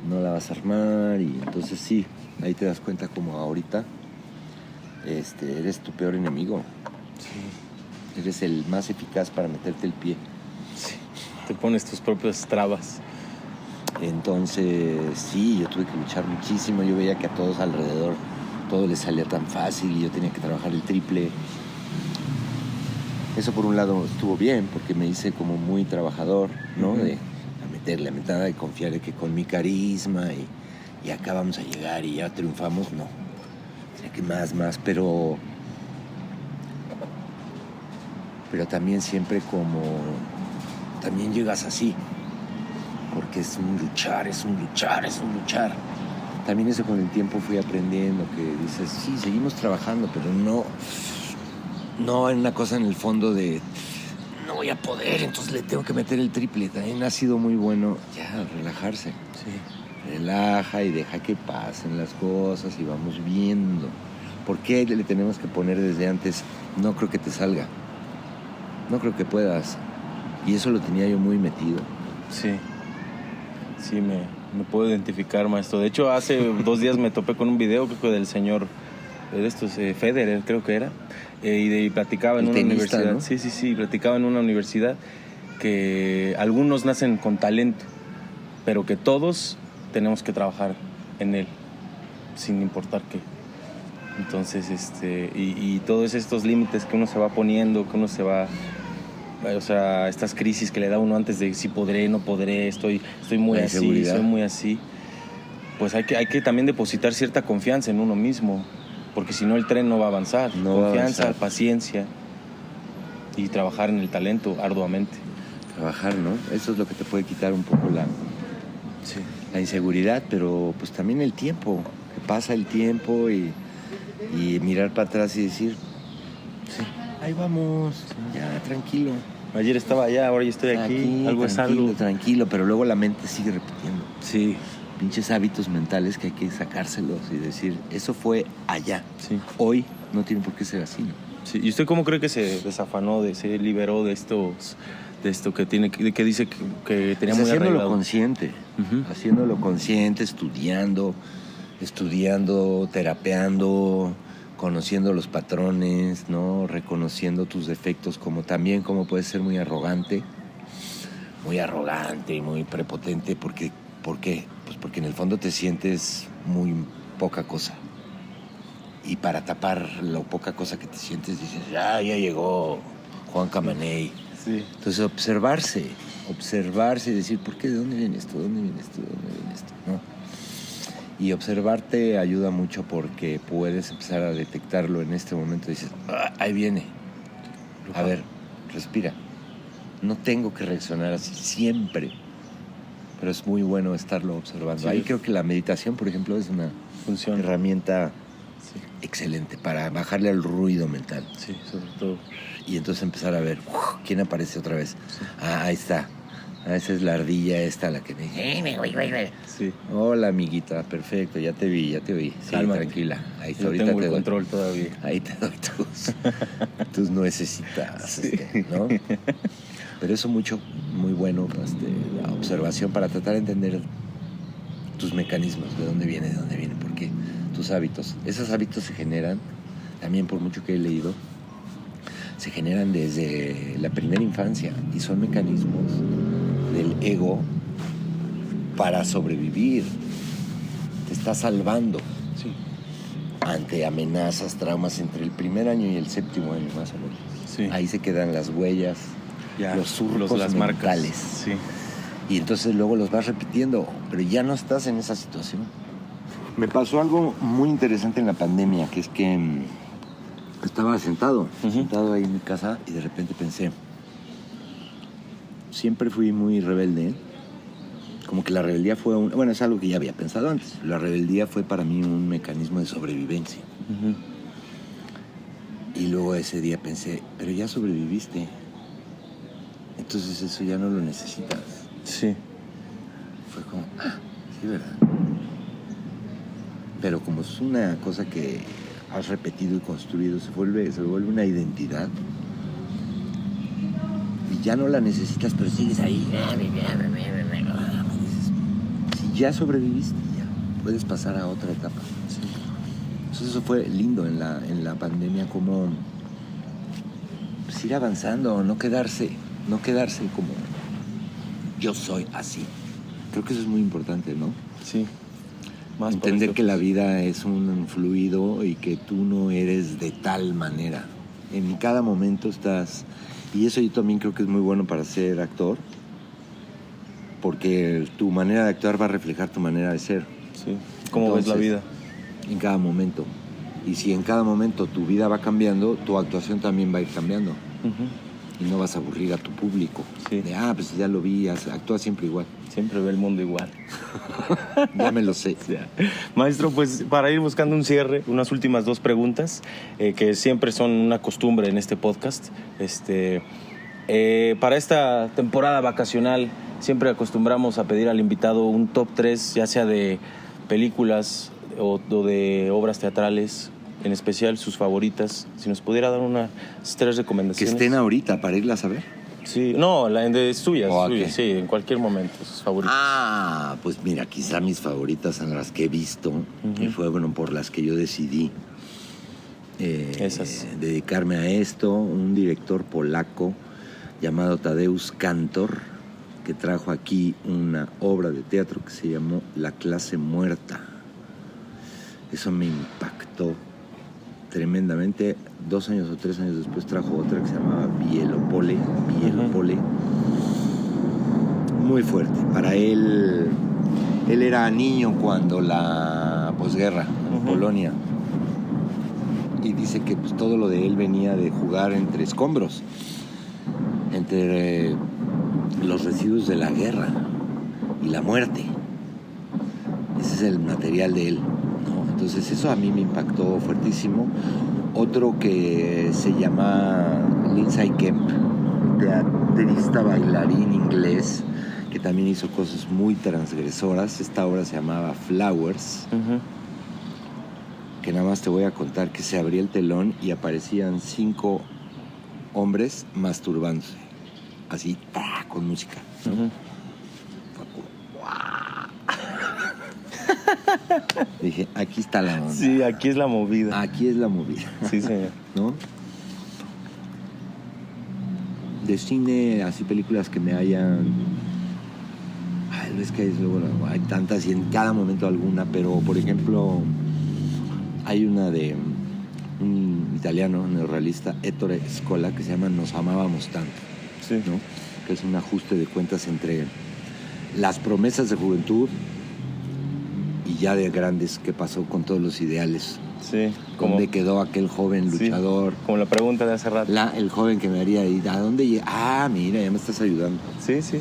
No la vas a armar y entonces sí, ahí te das cuenta como ahorita eres tu peor enemigo. Sí. Eres el más eficaz para meterte el pie. Sí, te pones tus propias trabas. Entonces, sí, yo tuve que luchar muchísimo. Yo veía que a todos alrededor todo les salía tan fácil y yo tenía que trabajar el triple. Eso por un lado estuvo bien porque me hice como muy trabajador, ¿no? Uh-huh. De a meterle, a meter y confiar de que con mi carisma y acá vamos a llegar y ya triunfamos, no. Tenía que más, pero también siempre como, también llegas así, porque es un luchar. También eso con el tiempo fui aprendiendo, que dices, sí, seguimos trabajando, pero no hay una cosa en el fondo de no voy a poder, entonces le tengo que meter el triple. También ha sido muy bueno ya relajarse. Sí. Relaja y deja que pasen las cosas y vamos viendo. ¿Por qué le tenemos que poner desde antes? No creo que te salga. No creo que puedas. Y eso lo tenía yo muy metido. Sí. Sí, me puedo identificar, maestro. De hecho, hace 2 días me topé con un video, creo que del señor Federer, creo que era. Y platicaba en una tenista, universidad. ¿no? Sí, platicaba en una universidad que algunos nacen con talento, pero que todos tenemos que trabajar en él, sin importar qué. Entonces, y todos estos límites que uno se va poniendo, que uno se va, o sea, estas crisis que le da uno antes de si podré, no podré, estoy muy así, soy muy así, pues hay que también depositar cierta confianza en uno mismo, porque si no el tren no va a avanzar. Confianza, paciencia y trabajar en el talento arduamente. Trabajar, ¿no? Eso es lo que te puede quitar un poco la inseguridad, pero pues también el tiempo, que pasa el tiempo y mirar para atrás y decir, sí, ahí vamos, ya, tranquilo. Ayer estaba allá, ahora yo estoy aquí, algo es algo. Tranquilo, pero luego la mente sigue repitiendo. Sí. Pinches hábitos mentales que hay que sacárselos y decir, eso fue allá. Sí. Hoy no tiene por qué ser así, ¿no? Sí. ¿Y usted cómo cree que se desafanó, se liberó de esto que dice que tenía muy arraigado? Haciéndolo consciente, estudiando, terapeando, conociendo los patrones, ¿no? Reconociendo tus defectos, como también como puedes ser muy arrogante y muy prepotente. ¿Por qué? Pues porque en el fondo te sientes muy poca cosa. Y para tapar la poca cosa que te sientes dices, ya llegó Juan Camaney. Sí. Entonces observarse y decir, ¿por qué? ¿De dónde viene esto? ¿No? Y observarte ayuda mucho porque puedes empezar a detectarlo en este momento. Dices, ahí viene. A ver, respira. No tengo que reaccionar así siempre, pero es muy bueno estarlo observando. Sí. Ahí creo que la meditación, por ejemplo, es una herramienta excelente para bajarle al ruido mental. Sí, sobre todo. Y entonces empezar a ver, ¿quién aparece otra vez? Sí. Ahí está. Esa es la ardilla esta, la que me dice, sí. Hola, amiguita, perfecto, ya te vi. Sí, cálmate. Tranquila. Ahí está, yo ahorita tengo te el doy control todavía. Ahí te doy tus nuecesitas, sí. ¿no? Pero eso muy bueno, la observación para tratar de entender tus mecanismos, de dónde viene, por qué, tus hábitos. Esos hábitos se generan, también por mucho que he leído, se generan desde la primera infancia y son mecanismos del ego para sobrevivir. Te está salvando ante amenazas, traumas entre el primer año y el 7º año más o menos. Sí. Ahí se quedan las huellas, los surcos, las mentales. Marcas. Sí. Y entonces luego los vas repitiendo, pero ya no estás en esa situación. Me pasó algo muy interesante en la pandemia, que es que estaba sentado ahí en mi casa y de repente pensé, siempre fui muy rebelde, como que la rebeldía fue bueno, es algo que ya había pensado antes. La rebeldía fue para mí un mecanismo de sobrevivencia. Y luego ese día pensé, pero ya sobreviviste. Entonces eso ya no lo necesitas. Sí. Fue como, sí, ¿verdad? Pero como es una cosa que has repetido y construido, se vuelve una identidad. Y ya no la necesitas, pero sigues ahí. Si ya sobreviviste, ya puedes pasar a otra etapa. Sí. Entonces eso fue lindo en la pandemia, como ir avanzando, no quedarse como yo soy así. Creo que eso es muy importante, ¿no? Sí. Más entender que la vida es un fluido y que tú no eres de tal manera. En cada momento estás... Y eso yo también creo que es muy bueno para ser actor, porque tu manera de actuar va a reflejar tu manera de ser. Sí. ¿Cómo ves la vida? En cada momento. Y si en cada momento tu vida va cambiando, tu actuación también va a ir cambiando. Y no vas a aburrir a tu público. Sí. De, pues ya lo vi, actúa siempre igual. Siempre ve el mundo igual. Ya me lo sé. Ya. Maestro, pues para ir buscando un cierre, unas últimas 2 preguntas, que siempre son una costumbre en este podcast. Para esta temporada vacacional, siempre acostumbramos a pedir al invitado un top 3, ya sea de películas o de obras teatrales, en especial sus favoritas. Si nos pudiera dar unas 3 recomendaciones. Que estén ahorita para irlas a ver. Sí, no, la de suyas, Okay. sí, en cualquier momento, sus favoritas. Pues mira, quizá mis favoritas son las que he visto y fueron por las que yo decidí Esas. dedicarme a esto. Un director polaco llamado Tadeusz Kantor, que trajo aquí una obra de teatro que se llamó La clase muerta. Eso me impactó tremendamente. 2 años o 3 años después trajo otra que se llamaba Bielopole. Muy fuerte. Para él era niño cuando la posguerra en Polonia. Y dice que pues, todo lo de él venía de jugar entre escombros, entre los residuos de la guerra y la muerte. Ese es el material de él, ¿no? Entonces eso a mí me impactó fuertísimo. Otro que se llama Lindsay Kemp, teatrista, bailarín inglés, que también hizo cosas muy transgresoras. Esta obra se llamaba Flowers, que nada más te voy a contar que se abría el telón y aparecían 5 hombres masturbándose, así, con música, ¿no? Dije, aquí está la onda. Sí, aquí es la movida. Aquí es la movida. Sí, señor. ¿No? De cine, así películas que me hayan... es que luego hay tantas y en cada momento alguna, pero por ejemplo, hay una de un italiano neorrealista, Ettore Scola, que se llama Nos amábamos tanto, Sí. ¿no? Que es un ajuste de cuentas entre las promesas de juventud y ya de grandes, qué pasó con todos los ideales. Sí. ¿Dónde quedó aquel joven luchador? Sí, como la pregunta de hace rato. El joven que me haría ir, ¿a dónde llegó? Mira, ya me estás ayudando. Sí, sí.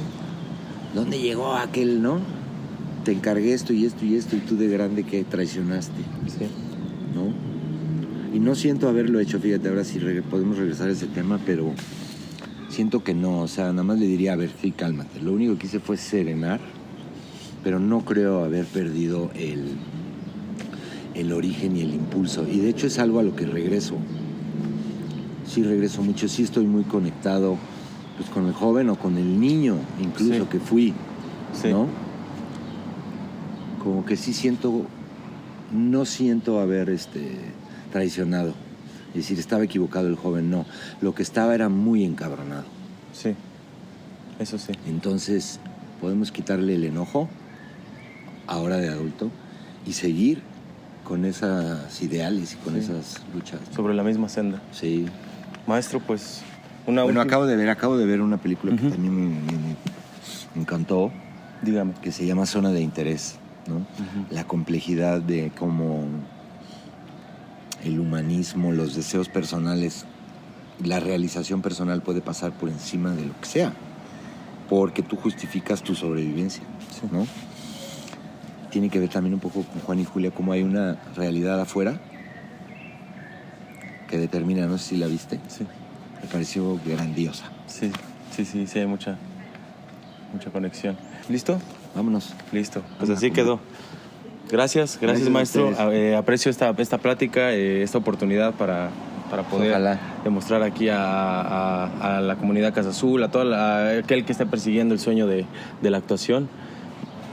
¿Dónde llegó aquel, no? Te encargué esto y esto y esto y tú de grande que traicionaste, Sí. ¿no? Y no siento haberlo hecho, fíjate, ahora sí podemos regresar a ese tema, pero siento que no, o sea, nada más le diría, a ver, sí, cálmate. Lo único que hice fue serenar, pero no creo haber perdido el origen y el impulso. Y de hecho es algo a lo que regreso. Sí regreso mucho, sí estoy muy conectado pues con el joven o con el niño incluso que fui, ¿no? Como que sí no siento haber traicionado. Es decir, estaba equivocado el joven, no. Lo que estaba era muy encabronado. Sí, eso sí. Entonces, podemos quitarle el enojo, ahora de adulto, y seguir con esas ideales y con esas luchas. Sobre la misma senda. Sí. Maestro, pues... acabo de ver una película que también me encantó. Dígame. Que se llama Zona de Interés, ¿no? La complejidad de cómo el humanismo, los deseos personales, la realización personal puede pasar por encima de lo que sea, porque tú justificas tu sobrevivencia, ¿no? Tiene que ver también un poco con Juan y Julia, cómo hay una realidad afuera que determina, no sé si la viste. Sí. Me pareció grandiosa. Sí, hay mucha conexión. ¿Listo? Vámonos. Listo. Pues así quedó. Gracias, maestro. Aprecio esta plática, esta oportunidad para poder demostrar aquí a la comunidad Casa Azul, a aquel que esté persiguiendo el sueño de la actuación,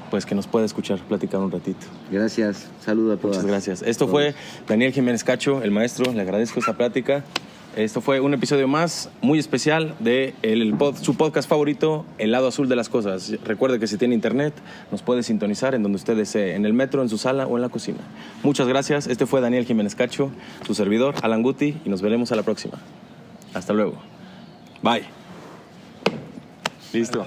pues que nos pueda escuchar, platicar un ratito. Gracias. Saludo a todos. Muchas gracias. Esto fue Daniel Jiménez Cacho, el maestro. Le agradezco esta plática. Esto fue un episodio más muy especial de su podcast favorito, El Lado Azul de las Cosas. Recuerde que si tiene internet, nos puede sintonizar en donde usted desee, en el metro, en su sala o en la cocina. Muchas gracias. Este fue Daniel Jiménez Cacho, su servidor, Alan Guti, y nos veremos a la próxima. Hasta luego. Bye. Listo.